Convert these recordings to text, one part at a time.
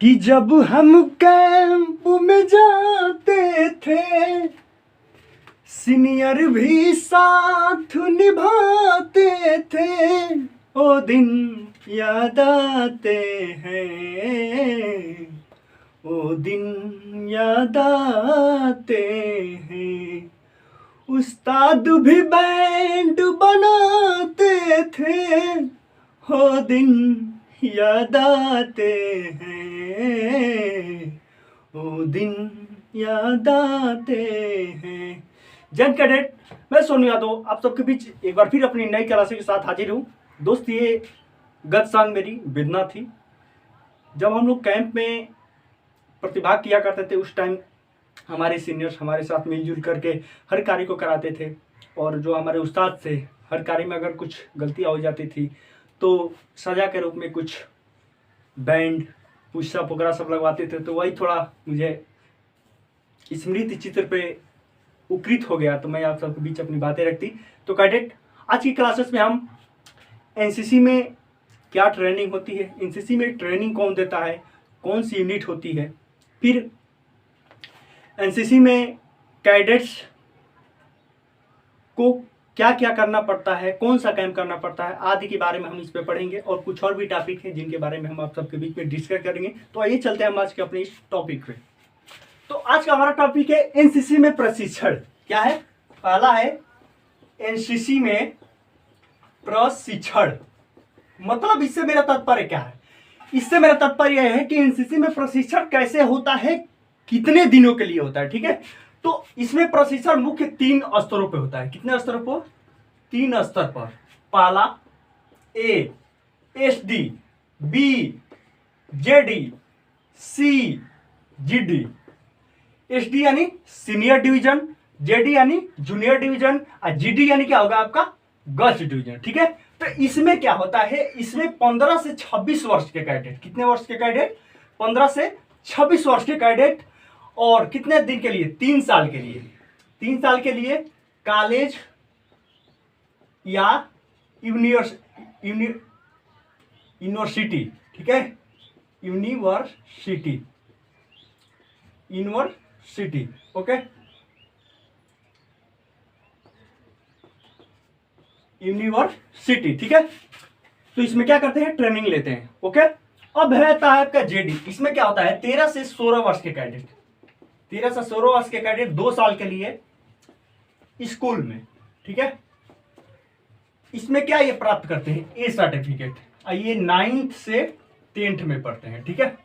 कि जब हम कैंप में जाते थे सीनियर भी साथ निभाते थे, ओ दिन याद आते हैं, ओ दिन याद आते हैं। उस्ताद भी बैंड बनाते थे, ओ दिन याद आते हैं, ओ दिन याद आते हैं। जन कैडेट, मैं सोनू यादव आप सबके बीच एक बार फिर अपनी नई क्लास के साथ हाजिर हूँ। दोस्त, ये गत सांग मेरी वेदना थी। जब हम लोग कैंप में प्रतिभाग किया करते थे उस टाइम हमारे सीनियर्स हमारे साथ मिलजुल करके हर कार्य को कराते थे, और जो हमारे उस्ताद थे हर कार्य में अगर कुछ गलतियाँ हो जाती थी तो सजा के रूप में कुछ बैंड पुशअप वगैरह सब लगवाते थे। तो वही थोड़ा मुझे स्मृति चित्र पे उकृत हो गया, तो मैं आप सबके बीच अपनी बातें रखती। तो कैडेट, आज की क्लासेस में हम एनसीसी में क्या ट्रेनिंग होती है, एनसीसी में ट्रेनिंग कौन देता है, कौन सी यूनिट होती है, फिर एनसीसी में कैडेट्स को क्या क्या करना पड़ता है, कौन सा कैंप करना पड़ता है, आदि के बारे में हम इस पे पढ़ेंगे। और कुछ और भी टॉपिक हैं जिनके बारे में हम आप सबके बीच में डिस्कस करेंगे। तो आइए चलते हैं हम आज के अपने इस टॉपिक पे। तो आज का हमारा टॉपिक है एनसीसी में प्रशिक्षण। क्या है? पहला है एनसीसी में प्रशिक्षण। मतलब इससे मेरा तात्पर्य क्या है? इससे मेरा तात्पर्य यह है कि एनसीसी में प्रशिक्षण कैसे होता है, कितने दिनों के लिए होता है। ठीक है, तो इसमें प्रशिक्षण मुख्य 3 स्तरों पे होता है। कितने स्तरों पर? 3 स्तर पर। पहला A SD, B JD, C GD. SD यानी सीनियर डिवीजन, जेडी यानी जूनियर डिवीजन, और जीडी यानी क्या होगा आपका? Girls division. ठीक है, तो इसमें क्या होता है, इसमें 15 से 26 वर्ष के कैडेट। कितने वर्ष के कैडेट? 15 से 26 वर्ष के कैडेट। और कितने दिन के लिए? 3 साल के लिए। 3 साल के लिए कॉलेज या यूनिवर्सिटी। ठीक है, यूनिवर्सिटी, ओके, यूनिवर्सिटी। ठीक है, तो इसमें क्या करते हैं? ट्रेनिंग लेते हैं। ओके, अब रहता है आपका जेडी। इसमें क्या होता है? 13 से 16 वर्ष के कैडेट। 13 से 16 वर्ष के कैडेट 2 साल के लिए स्कूल में। ठीक है, इसमें क्या ये प्राप्त करते हैं? A certificate. ये 9th से 10th में पढ़ते हैं। ठीक है,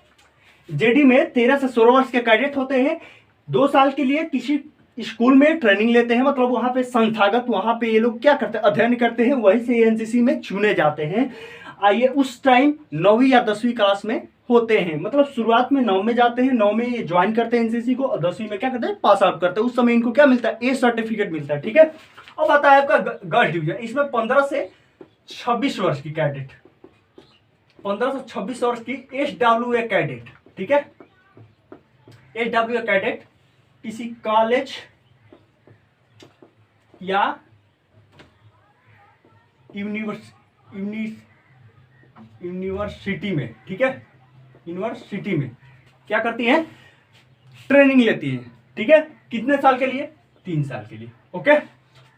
जेडी में 13 से 16 वर्ष के कैडेट होते हैं, 2 साल के लिए किसी स्कूल में ट्रेनिंग लेते हैं। मतलब वहां पे संस्थागत, वहां पे ये लोग क्या करते हैं? अध्ययन करते हैं, वहीं से एनसीसी में चुने जाते हैं। आइए, उस टाइम 9वीं या 10वीं क्लास में होते हैं। मतलब शुरुआत में 9 में जाते हैं, 9 में ये ज्वाइन करते हैं एनसीसी को, और 10वीं में क्या करते हैं? पास आउट करते हैं। उस समय इनको क्या मिलता है? ए सर्टिफिकेट मिलता है। ठीक है, अब आता है आपका गर्ल्स डिवीजन। इसमें 15 से 26 वर्ष की कैडेट, 15 से 26 वर्ष की SWA कैडेट। ठीक है, SWA कैडेट किसी कॉलेज या यूनिवर्सिटी में। ठीक है, यूनिवर्सिटी में क्या करती हैं? ट्रेनिंग लेती है। ठीक है, कितने साल के लिए? 3 साल के लिए। ओके,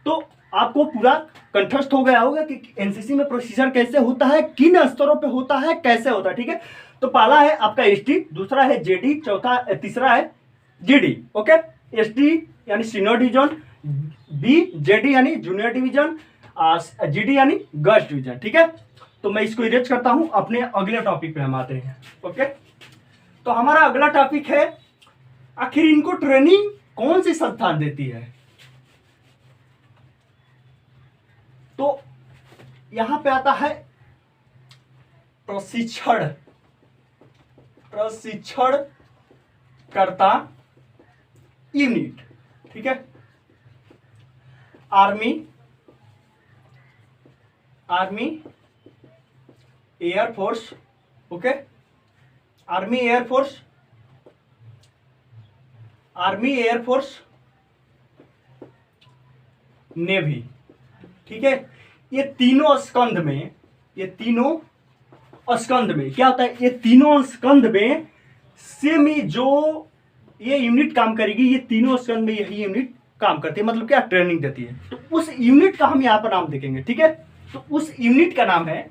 तो आपको पूरा कंठस्थ हो गया होगा कि एनसीसी में प्रशिक्षण कैसे होता है, किन स्तरों पे होता है, कैसे होता है। ठीक है, तो पहला है आपका एसटी, दूसरा है जेडी, तीसरा है जीडी। ओके, एसटी यानी सीनियर डिवीजन, बी जेडी यानी जूनियर डिवीजन, जीडी यानी गर्ल्स डिवीजन। ठीक है, तो मैं इसको इरेज करता हूं। अपने अगले टॉपिक पे हम आते हैं। ओके, तो हमारा अगला टॉपिक है, आखिर इनको ट्रेनिंग कौन सी संस्थान देती है। तो यहां पे आता है प्रशिक्षणकर्ता यूनिट। ठीक है, army, air force. Okay, army, air force, navy. ठीक है, ये तीनों स्कंध में क्या होता है? ये तीनों स्कंध में सेम ही जो ये यूनिट काम करेगी, ये तीनों स्कंद में यही यूनिट काम करती है, मतलब क्या ट्रेनिंग देती है। तो उस यूनिट का हम यहाँ पर नाम देखेंगे, ठीक है। तो उस यूनिट का नाम है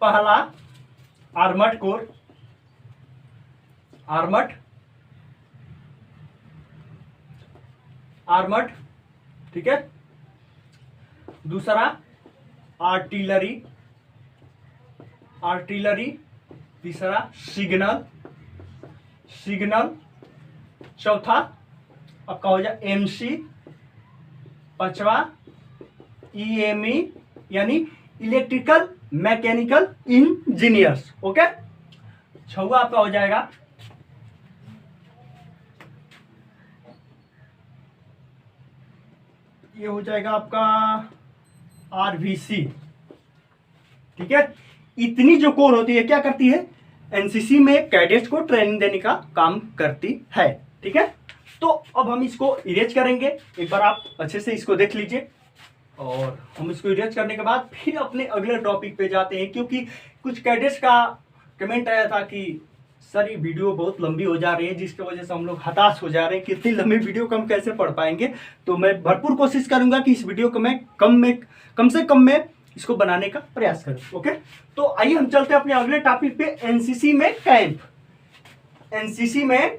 पहला आर्मर्ड कोर, आर्मर्ड, ठीक है। दूसरा आर्टिलरी, तीसरा सिग्नल, चौथा आपका हो जाए एमसी, पांचवा ईएमई यानी इलेक्ट्रिकल मैकेनिकल इंजीनियर्स, ओके। छठवा आपका हो जाएगा ये हो जाएगा आपका आरवीसी, ठीक है। इतनी जो कोर होती है क्या करती है, एनसीसी में कैडेट्स को ट्रेनिंग देने का काम करती है, ठीक है। तो अब हम इसको इरेज करेंगे, एक बार आप अच्छे से इसको देख लीजिए। और हम इसको इरेज करने के बाद फिर अपने अगले टॉपिक पे जाते हैं, क्योंकि कुछ कैडेट्स का कमेंट आया था कि सर ये वीडियो बहुत लंबी हो जा रही है, जिसकी वजह से हम लोग हताश हो जा रहे हैं कि इतनी लंबी वीडियो को हम कैसे पढ़ पाएंगे। तो मैं भरपूर कोशिश करूंगा कि इस वीडियो को मैं कम से कम में इसको बनाने का प्रयास करूं, ओके। तो आइए हम चलते हैं अपने अगले टॉपिक पे, एनसीसी में कैंप। एनसीसी में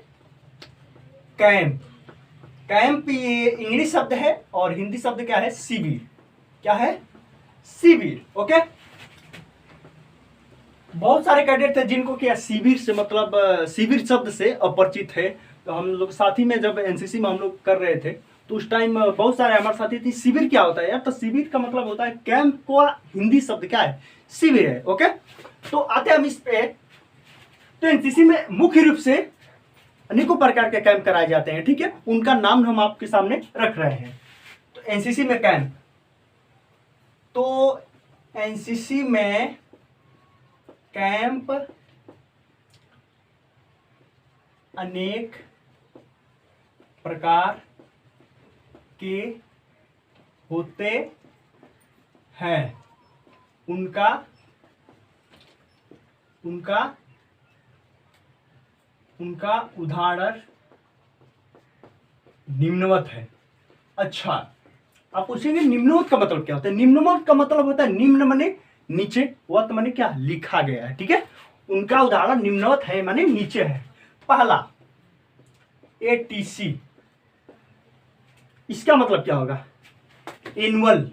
कैंप ये इंग्लिश शब्द है और हिंदी शब्द क्या है, शिविर। क्या है, शिविर, ओके। बहुत सारे कैडेट थे जिनको क्या शिविर से मतलब शिविर शब्द से अपरिचित है। तो हम लोग साथी में जब एनसीसी में हम लोग कर रहे थे तो उस टाइम बहुत सारे हमारे साथी थी, शिविर क्या होता है यार, तो शिविर का मतलब होता है कैंप का हिंदी शब्द क्या है, शिविर है, ओके। तो आते हैं हम इस पे। तो एनसीसी में मुख्य रूप से अनेकों प्रकार के कैंप कराए जाते हैं, ठीक है। उनका नाम हम आपके सामने रख रहे हैं। तो एनसीसी में कैंप, तो एनसीसी में कैंप अनेक प्रकार के होते हैं। उनका उदाहरण निम्नवत है। अच्छा, आप पूछेंगे निम्नवत का मतलब क्या होता है। निम्नवत का मतलब होता है निम्न माने नीचे, वत माने क्या, लिखा गया है, ठीक है। उनका उदाहरण निम्नवत है माने नीचे है। पहला एटीसी, इसका मतलब क्या होगा, एनुअल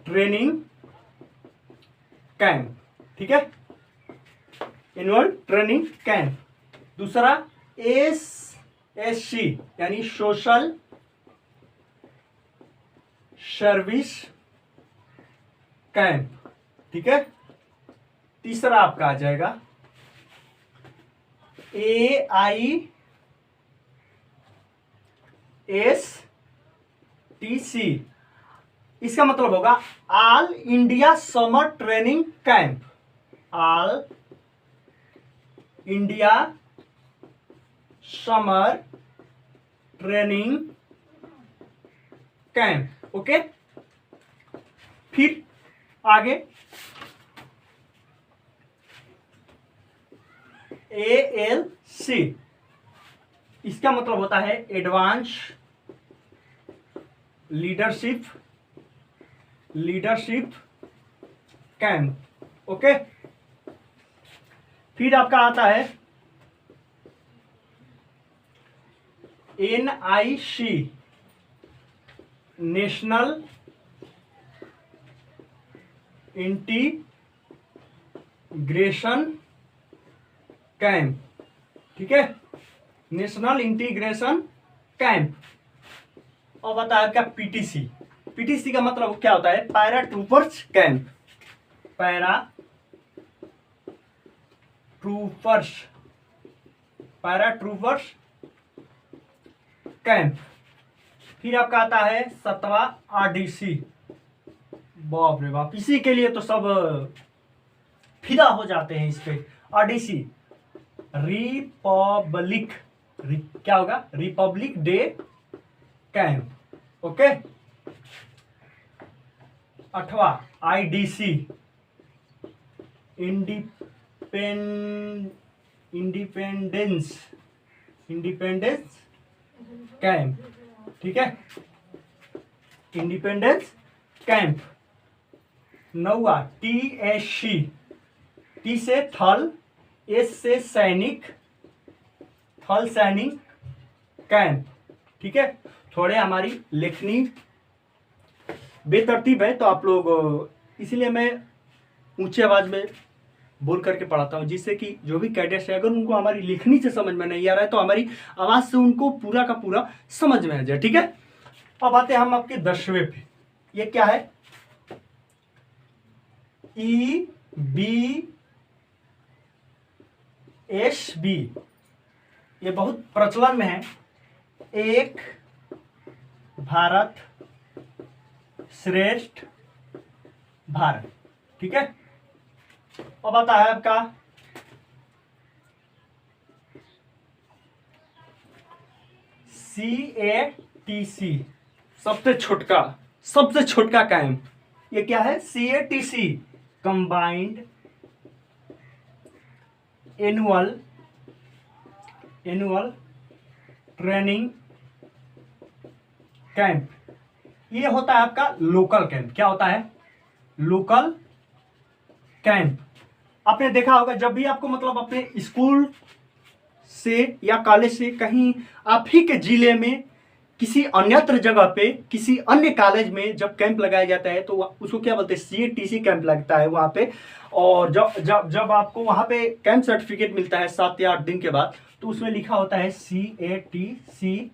ट्रेनिंग कैंप, ठीक है, एनुअल ट्रेनिंग कैंप। दूसरा एसएससी यानी सोशल सर्विस कैंप, ठीक है। तीसरा आपका आ जाएगा AISTC, इसका मतलब होगा all India summer training camp, all India summer training camp, okay. फिर आगे ALC, इसका मतलब होता है एडवांस लीडरशिप कैंप, ओके। फिर आपका आता है NIC, नेशनल इंटीग्रेशन कैंप, ठीक है, नेशनल इंटीग्रेशन कैंप। और बताया क्या पीटीसी का मतलब क्या होता है, para troopers camp, para troopers camp. फिर आपका आता है 7वां आरडीसी, बाप रे बाप, इसी के लिए तो सब फिदा हो जाते हैं इस पे। आरडीसी क्या होगा, रिपब्लिक डे कैंप, ओके। 8वां आईडीसी, इंडिपेंडेंस कैंप, ठीक है, इंडिपेंडेंस कैंप। 9वां TSC, T से थल, S से सैनिक, थल सैनिक कैंप, ठीक है। थोड़े हमारी लेखनी बेतरतीब है तो आप लोग, इसलिए मैं ऊंची आवाज में बोल करके पढ़ाता हूँ, जिससे कि जो भी कैडेट्स है अगर उनको हमारी लिखनी से समझ में नहीं आ रहा है तो हमारी आवाज से उनको पूरा का पूरा समझ में आ जाए, ठीक है। अब आते हैं हम आपके 10वें पे। ये क्या है? EBSB, ये बहुत प्रचलन में है। एक भारत श्रेष्ठ भारत, ठीक है। अब आता है आपका CATC, सबसे छोटका कैंप। ये क्या है? CATC, combined annual training camp. ये होता है आपका लोकल कैंप। क्या होता है? Local camp. आपने देखा होगा जब भी आपको मतलब अपने स्कूल से या कॉलेज से कहीं आप ही के जिले में किसी अन्यत्र जगह पे किसी अन्य कॉलेज में जब कैंप लगाया जाता है तो उसको क्या बोलते हैं? CATC कैंप लगता है वहाँ पे। और जब आपको वहाँ पे कैंप सर्टिफिकेट मिलता है 7 या 8 दिन के बाद, तो उसमें लिखा होता है CATC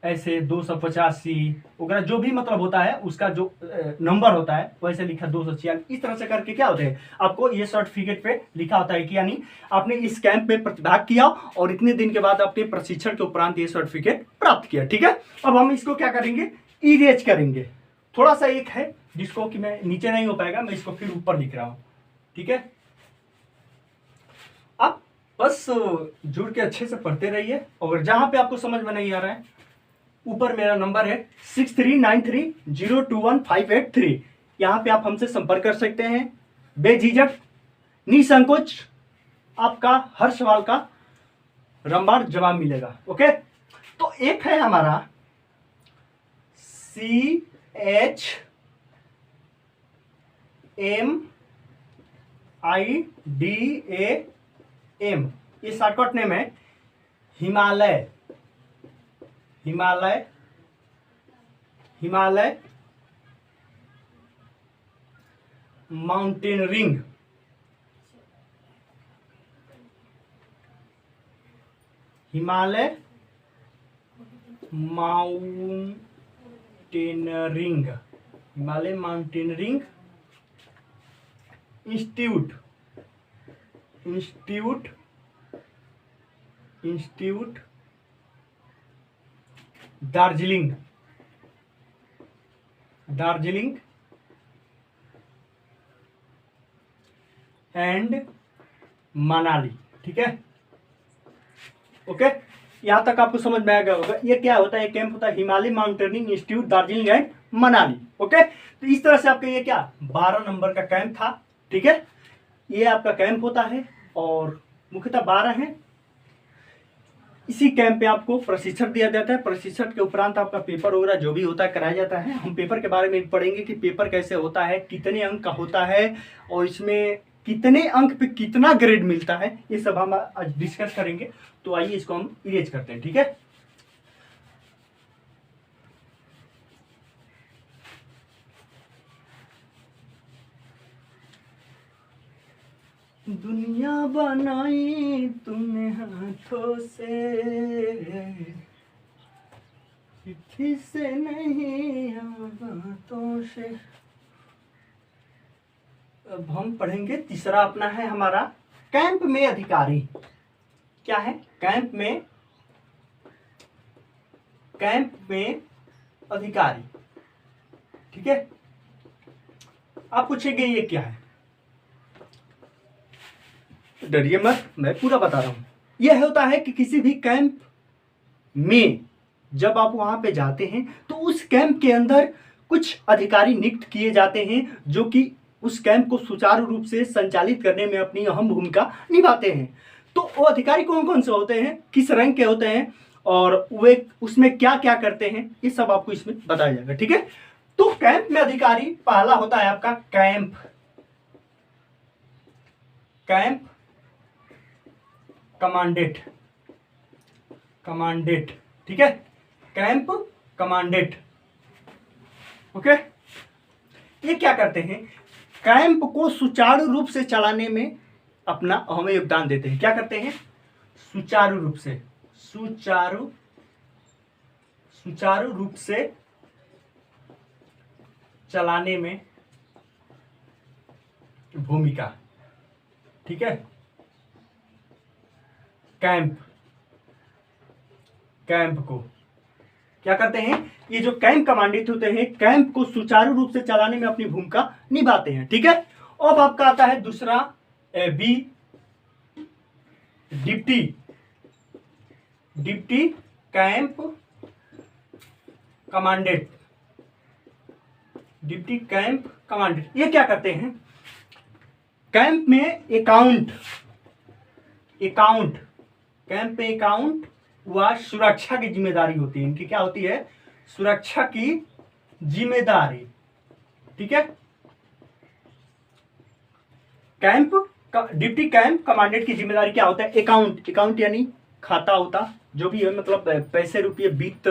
ऐसे 285C वगैरह, जो भी मतलब होता है उसका जो नंबर होता है वैसे लिखा 246, इस तरह से करके क्या होता है आपको ये सर्टिफिकेट पे लिखा होता है कि यानी आपने इस कैंप में प्रतिभाग किया और इतने दिन के बाद आपने प्रशिक्षण के उपरांत ये सर्टिफिकेट प्राप्त किया, ठीक है। अब हम इसको क्या करेंगे? इरेज करेंगे। थोड़ा सा एक है जिसको कि मैं नीचे नहीं हो पाएगा, मैं इसको फिर ऊपर लिख रहा हूं, ठीक है। अब बस जुड़ के अच्छे से पढ़ते रहिए और जहां पे आपको समझ में नहीं आ रहा है ऊपर मेरा नंबर है 6393021583। यहाँ पे आप हमसे संपर्क कर सकते हैं बेझिझक, निसंकोच। आपका हर सवाल का रंबार जवाब मिलेगा, ओके। तो एक है हमारा CHMIDAM, ये शॉर्टकट नेम है। Himalaya mountaineering, Himalaya mountaineering institute Darjeeling and Manali, ठीक है, ओके। यहां तक आपको समझ में आ गया होगा ये क्या होता है। कैंप होता है Himalaya Mountaineering Institute Darjeeling and Manali, okay. तो इस तरह से आपका ये क्या 12 नंबर का कैंप था, ठीक है। ये आपका कैंप होता है और मुख्यतः 12 है। इसी कैंप पे आपको प्रशिक्षण दिया जाता है। प्रशिक्षण के उपरांत आपका पेपर वगैरह जो भी होता है कराया जाता है। हम पेपर के बारे में पढ़ेंगे कि पेपर कैसे होता है, कितने अंक का होता है और इसमें कितने अंक पे कितना ग्रेड मिलता है, ये सब हम आज डिस्कस करेंगे। तो आइए इसको हम इरेज करते हैं, ठीक है। दुनिया बनाई तुमने हाथों से, चिट्ठी से नहीं बातों से। अब हम पढ़ेंगे तीसरा अपना है हमारा कैंप में अधिकारी। क्या है? कैंप में अधिकारी, ठीक है। आप पूछेंगे ये क्या है? डरिए मत, मैं पूरा बता रहा हूं। यह होता है कि किसी भी कैंप में जब आप वहां पे जाते हैं तो उस कैंप के अंदर कुछ अधिकारी नियुक्त किए जाते हैं जो कि उस कैंप को सुचारू रूप से संचालित करने में अपनी अहम भूमिका निभाते हैं। तो वो अधिकारी कौन कौन से होते हैं, किस रैंक के होते हैं और वे उसमें क्या क्या करते हैं, ये सब आपको इसमें बताया जाएगा। ठीक है, तो कैंप में अधिकारी पहला होता है आपका कैंप कमांडेंट। ठीक है, कैंप कमांडेंट। ओके, ये क्या करते हैं, कैंप को सुचारू रूप से चलाने में अपना अहम योगदान देते हैं। क्या करते हैं, सुचारू रूप से चलाने में भूमिका। ठीक है, कैंप को क्या करते हैं, ये जो कैंप कमांडेंट होते हैं कैंप को सुचारू रूप से चलाने में अपनी भूमिका निभाते हैं। ठीक है, अब आपका आता है दूसरा बी, डिप्टी कैंप कमांडेंट। ये क्या करते हैं, कैंप में अकाउंट व सुरक्षा की जिम्मेदारी होती है। इनकी क्या होती है, सुरक्षा की जिम्मेदारी। ठीक है, डिप्टी कैंप कमांडेंट की जिम्मेदारी क्या होता है, अकाउंट यानी खाता होता जो भी है, मतलब पैसे रुपये वित्त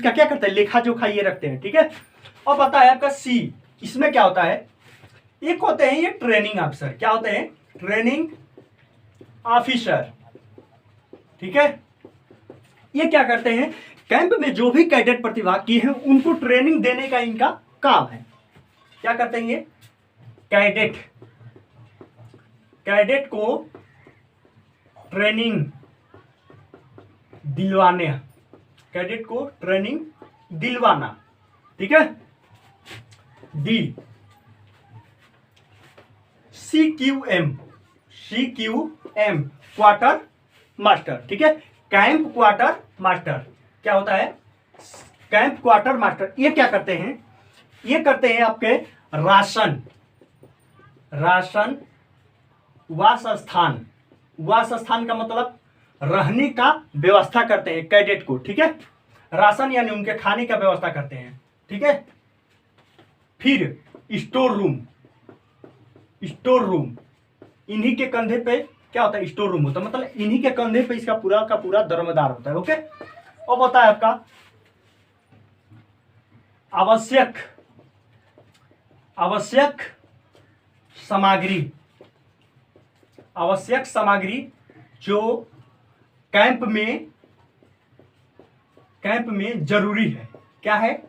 का क्या करता है, लेखा जोखा ये रखते हैं। ठीक है, और पता है आपका सी, इसमें क्या होता है, एक होते हैं ये ट्रेनिंग ऑफिसर। क्या होते हैं, ट्रेनिंग ऑफिसर। ठीक है, ये क्या करते हैं, कैंप में जो भी कैडेट प्रतिभाग किए हैं उनको ट्रेनिंग देने का इनका काम है। क्या करते हैं ये, कैडेट को ट्रेनिंग दिलवाना। ठीक है, डी, CQM क्वार्टर मास्टर। ठीक है, कैंप क्वार्टर मास्टर क्या होता है, कैंप क्वार्टर मास्टर। ये क्या करते हैं, ये करते हैं आपके राशन वास स्थान का मतलब रहने का व्यवस्था करते हैं कैडेट को। ठीक है, राशन यानी उनके खाने का व्यवस्था करते हैं। ठीक है, फिर स्टोर रूम, इन्हीं के कंधे पे क्या होता है, स्टोर रूम होता है, मतलब इन्हीं के कंधे पे इसका पूरा का पूरा दरमदार होता है। ओके, अब होता है आपका आवश्यक सामग्री जो कैंप में जरूरी है। क्या है,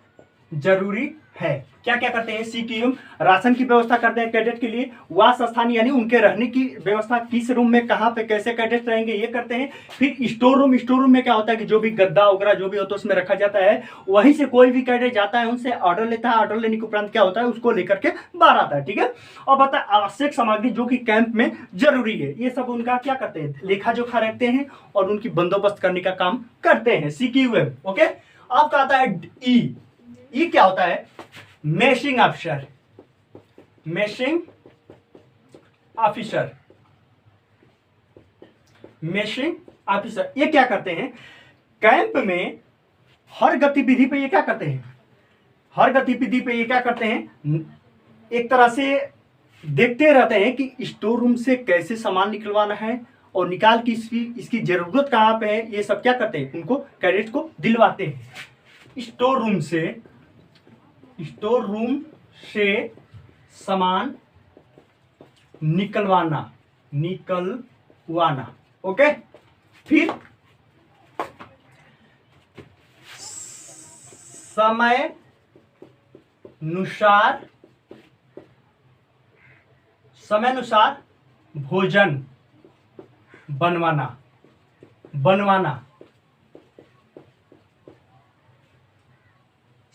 जरूरी है। क्या क्या करते हैं, CQM राशन की व्यवस्था करते हैं कैडेट के लिए, वास स्थान यानी उनके रहने की व्यवस्था, किस रूम में कहाँ पे कैसे कैडेट रहेंगे ये करते हैं। फिर स्टोर रूम में क्या होता है कि जो भी गद्दा वगैरह जो भी होता है उसमें रखा जाता है, वहीं से कोई भी कैडेट जाता है उनसे ऑर्डर लेता है, ऑर्डर लेने के उपरांत क्या होता है उसको लेकर के बाहर आता है। ठीक है, और बता आवश्यक सामग्री जो कि कैंप में जरूरी है, ये सब उनका क्या करते हैं, लेखा जोखा रखते हैं और उनकी बंदोबस्त करने का काम करते हैं, CQM। ओके, आपका आता है ई, ये क्या होता है, मेशिंग ऑफिसर। ये क्या करते हैं, कैंप में हर गतिविधि पे ये क्या करते हैं, एक तरह से देखते रहते हैं कि स्टोर रूम से कैसे सामान निकलवाना है और निकाल के इसकी जरूरत कहाँ पे है, ये सब क्या करते हैं, उनको कैडेट को दिलवाते हैं। स्टोर रूम से सामान निकलवाना। ओके, फिर समय अनुसार भोजन बनवाना।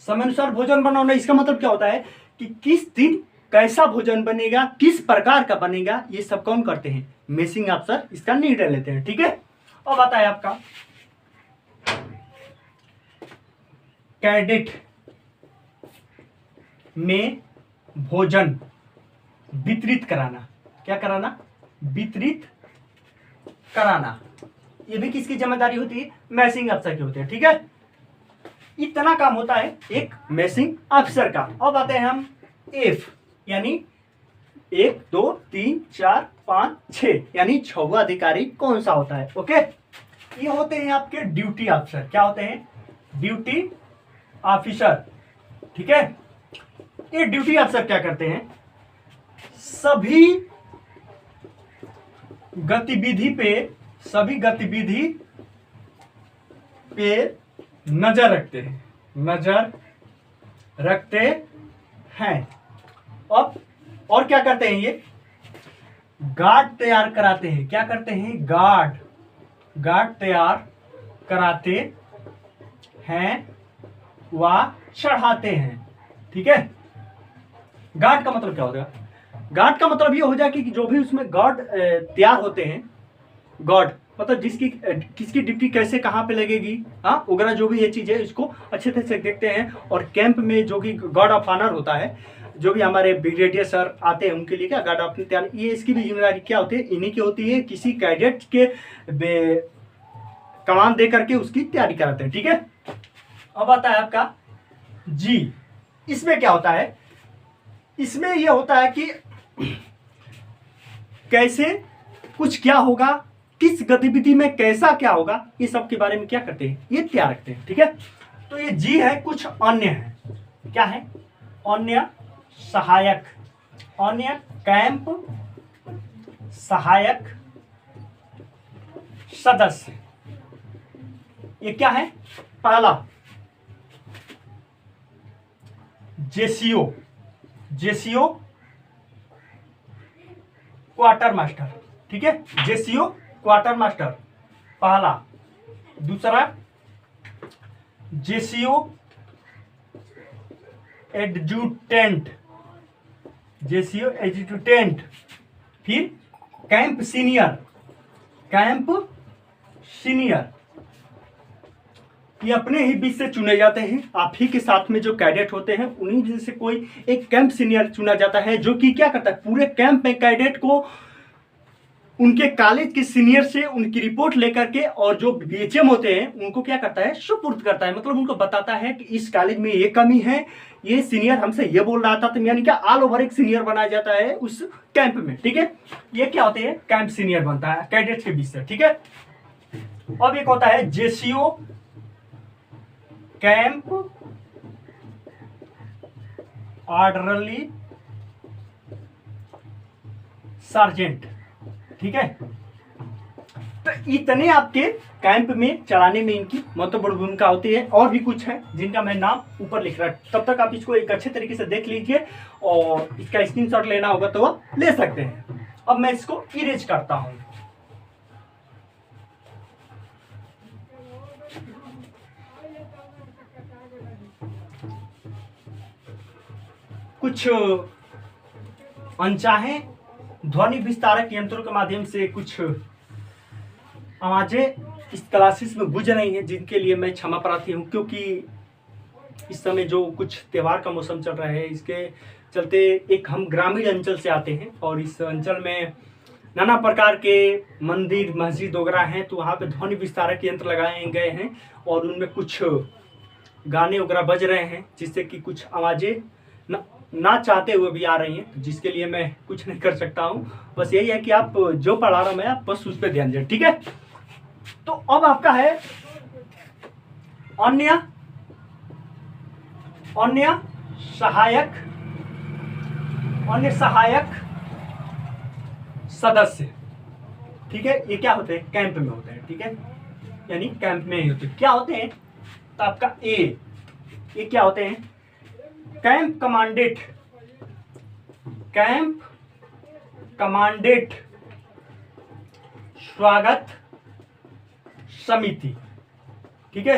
समय अनुसार भोजन बनाना, इसका मतलब क्या होता है कि किस दिन कैसा भोजन बनेगा, किस प्रकार का बनेगा, ये सब कौन करते हैं, मेसिंग अफसर इसका निर्णय लेते हैं। ठीक है, अब आता है आपका कैडेट में भोजन वितरित कराना। क्या कराना? वितरित कराना। ये भी किसकी जिम्मेदारी होती है? मैसिंग अफसर की होती है। ठीक है, इतना काम होता है एक मैसिंग अफसर का। अब आते हैं हम एफ, यानी 1 2 3 4 5 6, यानी 6वां अधिकारी कौन सा होता है? ओके, ये होते हैं आपके ड्यूटी अफसर। क्या होते हैं? Duty officer. ठीक है, ये ड्यूटी अफसर क्या करते हैं? सभी गतिविधि पे नजर रखते हैं, नजर रखते हैं। अब और क्या करते हैं? ये गार्ड तैयार कराते हैं। क्या करते हैं? गार्ड तैयार कराते हैं व चढ़ाते हैं। ठीक है, गार्ड का मतलब क्या होगा? गार्ड का मतलब ये हो जाए कि जो भी उसमें गार्ड तैयार होते हैं, गार्ड मतलब किसकी ड्यूटी कैसे कहाँ पे लगेगी, हाँ वगैरह जो भी ये चीज है इसको अच्छे तरह से देखते हैं। और कैंप में जो कि गार्ड ऑफ ऑनर होता है, जो भी हमारे ब्रिगेडियर सर आते हैं उनके लिए क्या गार्ड ऑफ तैयार, ये इसकी भी जिम्मेदारी क्या होती है? इन्हीं की होती है। किसी कैडेट के कमान दे करके उसकी तैयारी कराते हैं। ठीक है, अब आता है आपका जी। इसमें क्या होता है? इसमें यह होता है कि कैसे कुछ क्या होगा, किस गतिविधि में कैसा क्या होगा, ये सब के बारे में क्या करते हैं? ये तैयार रखते हैं। ठीक है, तो ये जी है। कुछ अन्य है। क्या है? अन्य सहायक, अन्य कैंप सहायक सदस्य। ये क्या है? पहला जेसीओ क्वार्टर मास्टर। ठीक है, जेसीओ क्वार्टर मास्टर पहला। दूसरा जेसीओ एडजुटेंट, फिर कैंप सीनियर। ये अपने ही बीच से चुने जाते हैं। आप ही के साथ में जो कैडेट होते हैं उन्हीं में से कोई एक कैंप सीनियर चुना जाता है, जो कि क्या करता है? पूरे कैंप में कैडेट को उनके कॉलेज के सीनियर से उनकी रिपोर्ट लेकर के, और जो बीएचएम होते हैं उनको क्या करता है? सुपुर्द करता है। मतलब उनको बताता है कि इस कॉलेज में ये कमी है, ये सीनियर हमसे ये बोल रहा था, तो यानी क्या ऑल ओवर एक सीनियर बनाया जाता है उस कैंप में। ठीक है, ये क्या होते हैं? कैंप सीनियर बनता है कैडेट्स के बीच से। ठीक है, अब एक होता है जेसीओ कैंप ऑर्डरली सार्जेंट। ठीक है, तो इतने आपके कैंप में चलाने में इनकी महत्वपूर्ण भूमिका होती है। और भी कुछ है जिनका मैं नाम ऊपर लिख रहा हूं, तब तक आप इसको एक अच्छे तरीके से देख लीजिए, और इसका स्क्रीनशॉट लेना होगा तो वह ले सकते हैं। अब मैं इसको इरेज करता हूं। कुछ अनचाहे ध्वनि विस्तारक यंत्रों के माध्यम से कुछ आवाजें इस क्लासेस में गुज रही हैं, जिनके लिए मैं क्षमा प्रार्थी हूँ, क्योंकि इस समय जो कुछ त्योहार का मौसम चल रहा है, इसके चलते एक हम ग्रामीण अंचल से आते हैं, और इस अंचल में नाना प्रकार के मंदिर मस्जिद वगैरह हैं, तो वहाँ पे ध्वनि विस्तारक यंत्र लगाए गए हैं, और उनमें कुछ गाने वगैरह बज रहे हैं, जिससे कि कुछ आवाज़ें ना चाहते हुए भी आ रही हैं, जिसके लिए मैं कुछ नहीं कर सकता हूँ। बस यही है कि आप जो पढ़ा रहा हूँ मैं, आप बस उस पर ध्यान दें। ठीक है, तो अब आपका है अन्य सहायक सदस्य। ठीक है, ये क्या होते हैं? कैंप में होते हैं। ठीक है, यानी कैंप में ही होते हैं। क्या होते हैं? तो आपका ये क्या होते हैं? कैंप कमांडेट स्वागत समिति। ठीक है,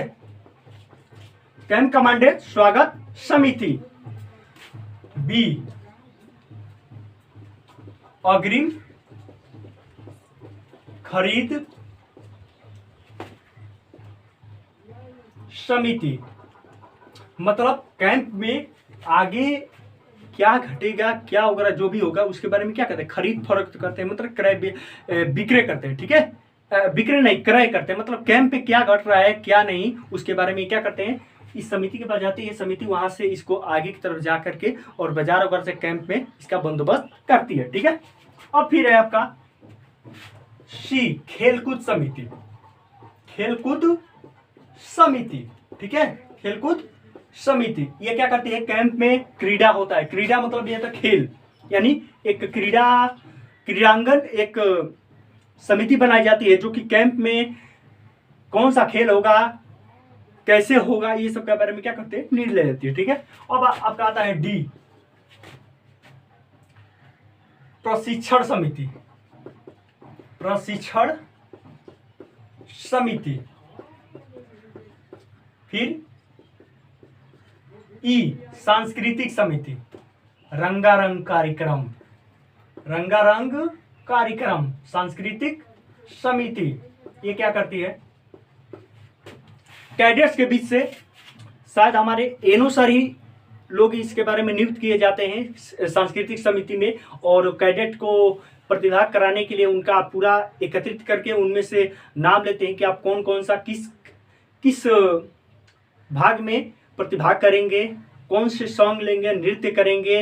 कैंप कमांडेट स्वागत समिति। बी अग्रिम खरीद समिति। मतलब कैंप में आगे क्या घटेगा क्या होगा जो भी होगा उसके बारे में क्या करते हैं, खरीद फरोख्त करते हैं, मतलब क्रय विक्रय करते हैं। ठीक है, विक्रय नहीं क्रय करते हैं, मतलब कैंप पे क्या घट रहा है क्या नहीं उसके बारे में क्या करते हैं, इस समिति के पास जाती है। समिति वहां से इसको आगे की तरफ जा करके और बाजार वगैरह से कैंप में इसका बंदोबस्त करती है। ठीक है, अब फिर है आपका सी, खेलकूद समिति। खेलकूद समिति, ठीक है, खेलकूद समिति ये क्या करती है, कैंप में क्रीड़ा होता है, क्रीड़ा मतलब ये था खेल, यानी एक क्रीड़ांगन एक समिति बनाई जाती है जो कि कैंप में कौन सा खेल होगा कैसे होगा ये सब के बारे में क्या करते हैं, निर्णय लेती है। ठीक है, अब आपका आता है डी, प्रशिक्षण समिति। प्रशिक्षण समिति। फिर ई, सांस्कृतिक समिति, रंगारंग कार्यक्रम। रंगारंग कार्यक्रम, सांस्कृतिक समिति ये क्या करती है, कैडेट्स के बीच से शायद हमारे एनो सर ही लोग इसके बारे में नियुक्त किए जाते हैं सांस्कृतिक समिति में, और कैडेट को प्रतिभाग कराने के लिए उनका पूरा एकत्रित करके उनमें से नाम लेते हैं कि आप कौन कौन सा किस भाग में प्रतिभाग करेंगे, कौन से सॉन्ग लेंगे, नृत्य करेंगे,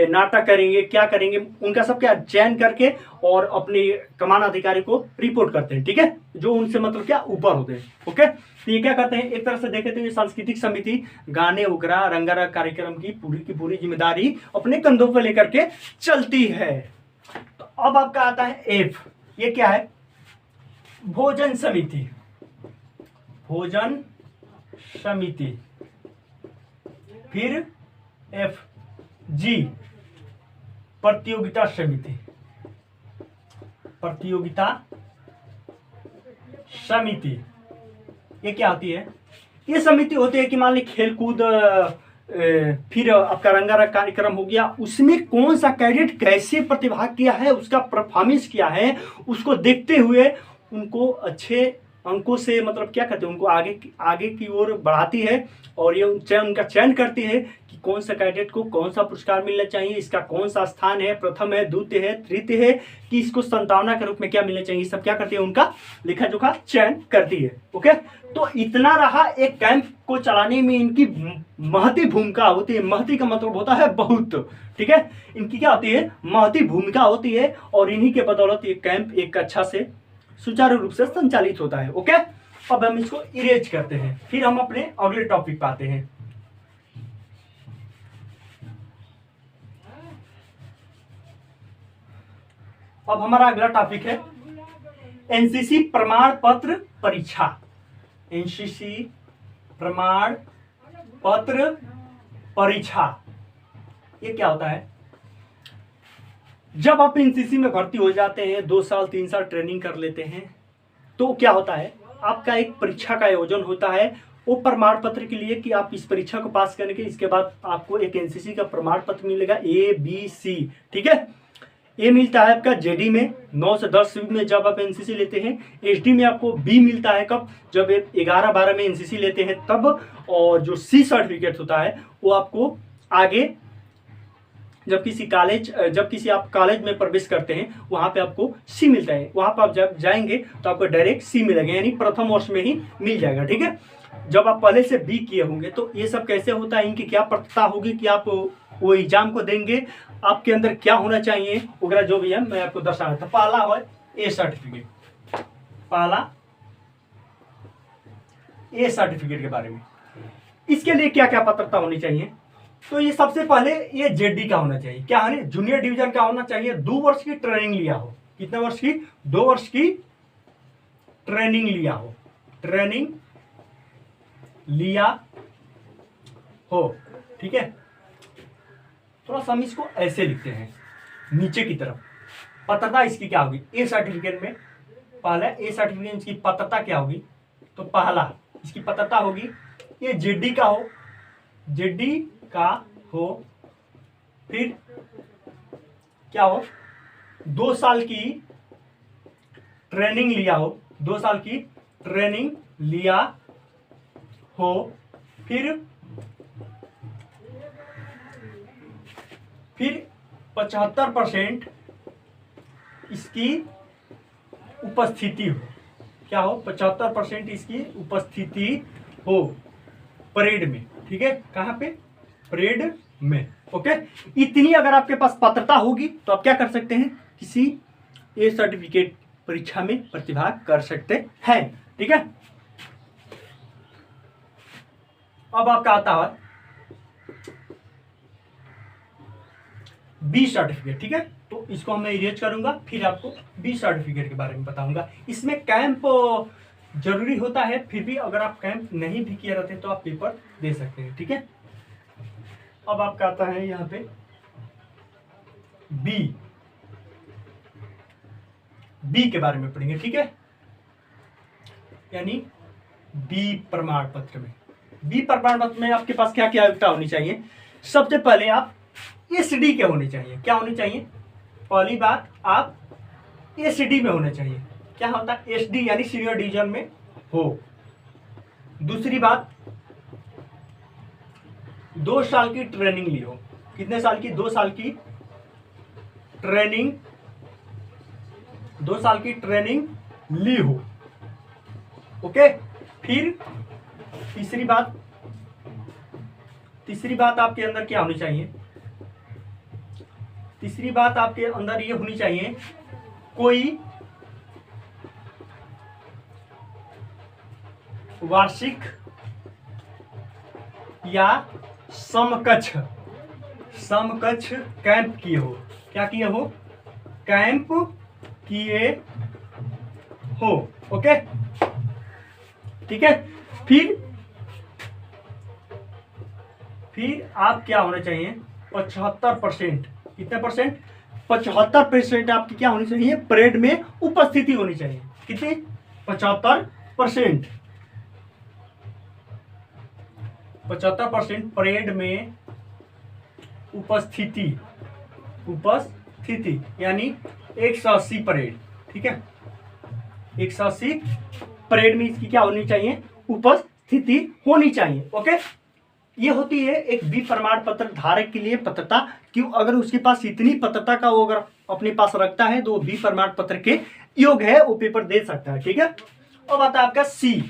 नाटक करेंगे, क्या करेंगे, उनका सब क्या चयन करके और अपने कमान अधिकारी को रिपोर्ट करते हैं। ठीक है, जो उनसे मतलब क्या ऊपर होते हैं। ओके, तो ये क्या करते हैं, एक तरह से देखे तो ये सांस्कृतिक समिति गाने वगैरह रंगारंग कार्यक्रम की पूरी जिम्मेदारी अपने कंधों पर लेकर के चलती है। तो अब आपका आता है एफ, ये क्या है, भोजन समिति। भोजन समिति। फिर एफ जी, प्रतियोगिता समिति। प्रतियोगिता समिति ये क्या होती है, ये समिति होती है कि मान ली खेलकूद फिर आपका रंगारंग कार्यक्रम हो गया, उसमें कौन सा कैडेट कैसे प्रतिभाग किया है, उसका परफॉर्मेंस किया है, उसको देखते हुए उनको अच्छे अंकों से मतलब क्या कहते हैं, उनको आगे की ओर बढ़ाती है और ये उनका चयन करती है कि कौन सा कैडेट को कौन सा पुरस्कार मिलना चाहिए, इसका कौन सा स्थान है, प्रथम है, द्वितीय है, तृतीय है, कि इसको संतावना के रूप में क्या मिलना चाहिए, सब क्या करती है, उनका लेखा जोखा चयन करती है। ओके, तो इतना रहा एक कैंप को चलाने में इनकी महती भूमिका होती है। महती का मतलब होता है बहुत। ठीक है, इनकी क्या होती है, महती भूमिका होती है और इन्हीं के बदौलत ये कैंप एक अच्छा से सुचारू रूप से संचालित होता है। ओके, अब हम इसको इरेज करते हैं, फिर हम अपने अगले टॉपिक पे आते हैं। अब हमारा अगला टॉपिक है एनसीसी प्रमाण पत्र परीक्षा। एनसीसी प्रमाण पत्र परीक्षा ये क्या होता है, जब आप एनसीसी में भर्ती हो जाते हैं, 2 साल 3 साल ट्रेनिंग कर लेते हैं, तो क्या होता है, आपका एक परीक्षा का आयोजन होता है वो प्रमाण पत्र के लिए कि आप इस परीक्षा को पास करने के इसके बाद आपको एक एनसीसी का प्रमाण पत्र मिलेगा ABC। ठीक है, ए मिलता है आपका जेडी में 9 से 10 में जब आप एनसीसी लेते हैं, एसडी में आपको बी मिलता है कब, जब 11-12 में एनसीसी लेते हैं तब, और जो सी सर्टिफिकेट होता है वो आपको आगे जब किसी आप कॉलेज में प्रवेश करते हैं वहाँ पे आपको सी मिलता है, वहाँ पे आप जब जाएंगे तो आपको डायरेक्ट सी मिलेगा, यानी प्रथम वर्ष में ही मिल जाएगा। ठीक है, जब आप पहले से बी किए होंगे तो ये सब कैसे होता है, इनकी क्या पात्रता होगी कि आप वो एग्जाम को देंगे, आपके अंदर क्या होना चाहिए वगैरह जो भी है मैं आपको दर्शा रहा था। पहला है ए सर्टिफिकेट, पहला ए सर्टिफिकेट के बारे में, इसके लिए क्या क्या पात्रता होनी चाहिए, तो ये सबसे पहले ये जेडी का होना चाहिए, क्या है, जूनियर डिवीजन का होना चाहिए, 2 वर्ष की ट्रेनिंग लिया हो। कितने वर्ष की, 2 वर्ष की ट्रेनिंग लिया हो, ट्रेनिंग लिया हो। ठीक है, थोड़ा सा हम इसको ऐसे लिखते हैं नीचे की तरफ। पात्रता इसकी क्या होगी, ए सर्टिफिकेट में पहला ए सर्टिफिकेट इसकी पात्रता क्या होगी, तो पहला इसकी पात्रता होगी ये जेडी का हो, जेडी का हो, फिर क्या हो, 2 साल की ट्रेनिंग लिया हो, 2 साल की ट्रेनिंग लिया हो, फिर 75% इसकी उपस्थिति हो। क्या हो? 75% इसकी उपस्थिति हो परेड में। ठीक है, कहाँ पे? परेड में। ओके, इतनी अगर आपके पास पात्रता होगी तो आप क्या कर सकते हैं? किसी ए सर्टिफिकेट परीक्षा में प्रतिभाग कर सकते हैं। ठीक है, अब आपका आता है बी सर्टिफिकेट। ठीक है, तो इसको मैं इरेज करूंगा, फिर आपको बी सर्टिफिकेट के बारे में बताऊंगा। इसमें कैंप जरूरी होता है, फिर भी अगर आप कैंप नहीं भी किए रहते तो आप पेपर दे सकते हैं। ठीक है, अब आपका आता है यहाँ पे बी के बारे में पढ़ेंगे। ठीक है, यानी बी प्रमाण पत्र में, बी प्रमाण पत्र में आपके पास क्या क्या योग्यता होनी चाहिए? सबसे पहले आप एसडी के होने चाहिए। क्या होने चाहिए? पहली बात, आप एसडी में होने चाहिए। क्या होता है एसडी? यानी सीनियर डिवीजन में हो। दूसरी बात, 2 साल की ट्रेनिंग ली हो। कितने साल की? 2 साल की ट्रेनिंग, 2 साल की ट्रेनिंग ली हो। ओके, फिर तीसरी बात आपके अंदर क्या होनी चाहिए? तीसरी बात आपके अंदर ये होनी चाहिए, कोई वार्षिक या समकक्ष कैंप किए हो। क्या किए हो? कैंप किए हो। ओके, ठीक है, फिर आप क्या होने चाहिए? 75%। कितने परसेंट? 75% आपकी क्या होनी चाहिए? परेड में उपस्थिति होनी चाहिए। कितनी? 75%। 75% परेड में उपस्थिति यानी 180 परेड। ठीक है, 180 परेड में इसकी क्या होनी चाहिए? उपस्थिति होनी चाहिए। ओके, ये होती है एक बी प्रमाण पत्र धारक के लिए पात्रता। क्यों? अगर उसके पास इतनी पात्रता का वो अगर अपने पास रखता है तो वो बी प्रमाण पत्र के योग्य है, वो पेपर दे सकता है। ठीक है, अब आता है आपका सी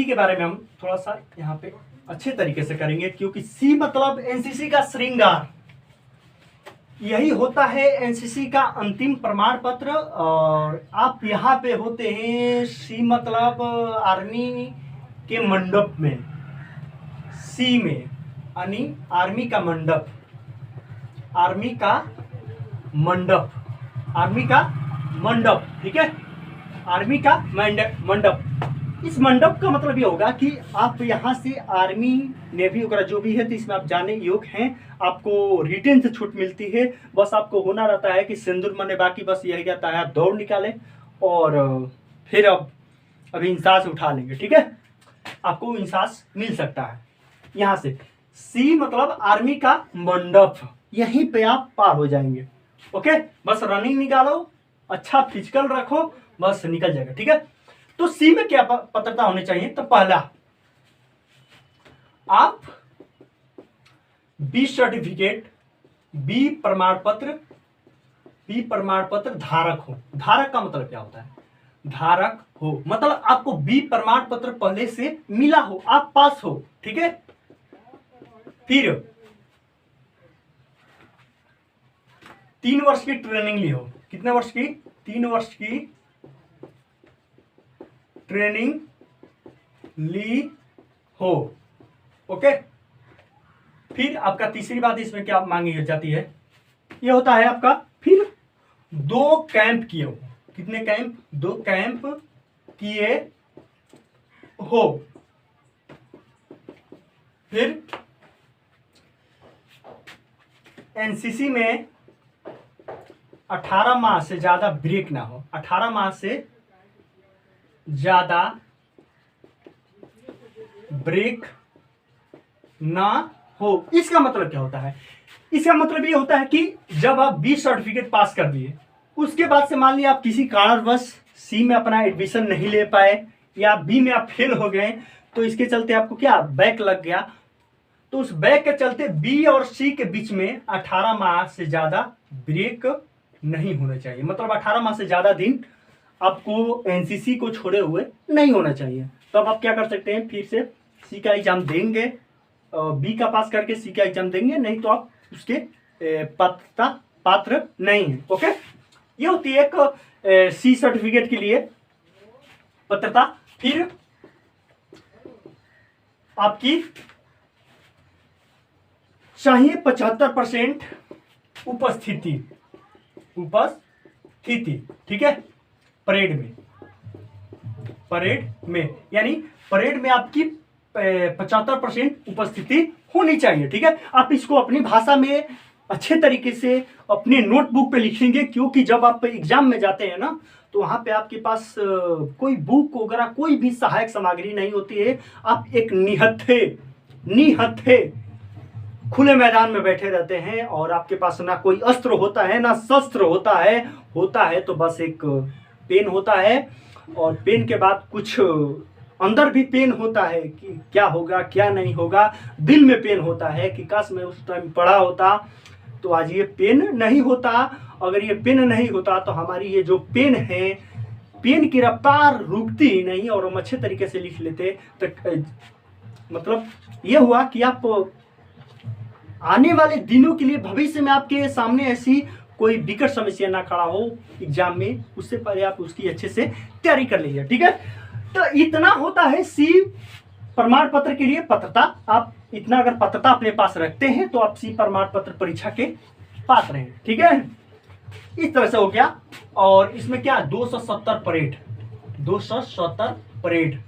के बारे में हम थोड़ा सा यहाँ पे अच्छे तरीके से करेंगे, क्योंकि सी मतलब एनसीसी का श्रृंगार। यही होता है एनसीसी का अंतिम प्रमाण पत्र। और आप यहाँ पे होते हैं, सी मतलब आर्मी के मंडप में। सी में यानी आर्मी का मंडप, ठीक है, आर्मी का मंडप। इस मंडप का मतलब ये होगा कि आप यहाँ से आर्मी नेवी वगैरह जो भी है तो इसमें आप जाने योग्य हैं। आपको रिटेन से छूट मिलती है। बस आपको होना रहता है कि सिंदूर मने, बाकी बस यही रहता है, आप दौड़ निकालें और फिर अभी इंसास उठा लेंगे। ठीक है, आपको इंसास मिल सकता है यहाँ से। सी मतलब आर्मी का मंडप, यहीं पे आप पार हो जाएंगे। ओके, बस रनिंग निकालो, अच्छा फिजिकल रखो, बस निकल जाएगा। ठीक है, तो सी में क्या पात्रता होनी चाहिए? तो पहला, आप बी सर्टिफिकेट, बी प्रमाण पत्र धारक हो। धारक का मतलब क्या होता है? धारक हो मतलब आपको बी प्रमाण पत्र पहले से मिला हो, आप पास हो। ठीक है, फिर 3 वर्ष की ट्रेनिंग ली हो। कितने वर्ष की? 3 वर्ष की ट्रेनिंग ली हो। ओके, फिर आपका तीसरी बात इसमें क्या मांगी जाती है? ये होता है आपका फिर 2 कैंप किए हो। कितने कैंप? 2 कैंप किए हो। फिर एनसीसी में 18 माह से ज्यादा ब्रेक ना हो। 18 माह से ज्यादा ब्रेक ना हो। इसका मतलब क्या होता है? इसका मतलब ये होता है कि जब आप बी सर्टिफिकेट पास कर दिए, उसके बाद से मान लिया आप किसी कारणवश सी में अपना एडमिशन नहीं ले पाए या बी में आप फेल हो गए, तो इसके चलते आपको क्या बैक लग गया, तो उस बैग के चलते बी और सी के बीच में 18 माह से ज़्यादा ब्रेक नहीं होना चाहिए। मतलब 18 माह से ज़्यादा दिन आपको एनसीसी को छोड़े हुए नहीं होना चाहिए। तो अब आप क्या कर सकते हैं, फिर से सी का एग्जाम देंगे, बी का पास करके सी का एग्जाम देंगे, नहीं तो आप उसके पात्र नहीं है। ओके, ये होती है एक सी सर्टिफिकेट के लिए पात्रता। फिर आपकी चाहिए 75% उपस्थिति, ठीक है, परेड में यानी परेड में आपकी 75% उपस्थिति होनी चाहिए। ठीक है, आप इसको अपनी भाषा में अच्छे तरीके से अपने नोटबुक पे लिखेंगे, क्योंकि जब आप एग्जाम में जाते हैं ना तो वहाँ पे आपके पास कोई बुक वगैरह कोई भी सहायक सामग्री नहीं होती है। आप एक निहत्थे खुले मैदान में बैठे रहते हैं और आपके पास ना कोई अस्त्र होता है ना शस्त्र होता है तो बस एक पेन होता है, और पेन के बाद कुछ अंदर भी पेन होता है कि क्या होगा क्या नहीं होगा। दिल में पेन होता है कि काश मैं उस टाइम पढ़ा होता तो आज ये पेन नहीं होता। अगर ये पेन नहीं होता तो हमारी ये जो पेन है, पेन की रफ्तार रुकती ही नहीं और हम अच्छे तरीके से लिख लेते। तो मतलब ये हुआ कि आप आने वाले दिनों के लिए भविष्य में आपके सामने ऐसी कोई विकट समस्या ना खड़ा हो एग्जाम में, उससे पहले आप उसकी अच्छे से तैयारी कर लीजिए। ठीक है, तो इतना होता है सी प्रमाण पत्र के लिए पात्रता। आप इतना अगर पात्रता अपने पास रखते हैं तो आप सी प्रमाण पत्र परीक्षा के पात्र हैं। ठीक है, इस तरह से हो गया। और इसमें क्या 270 परेड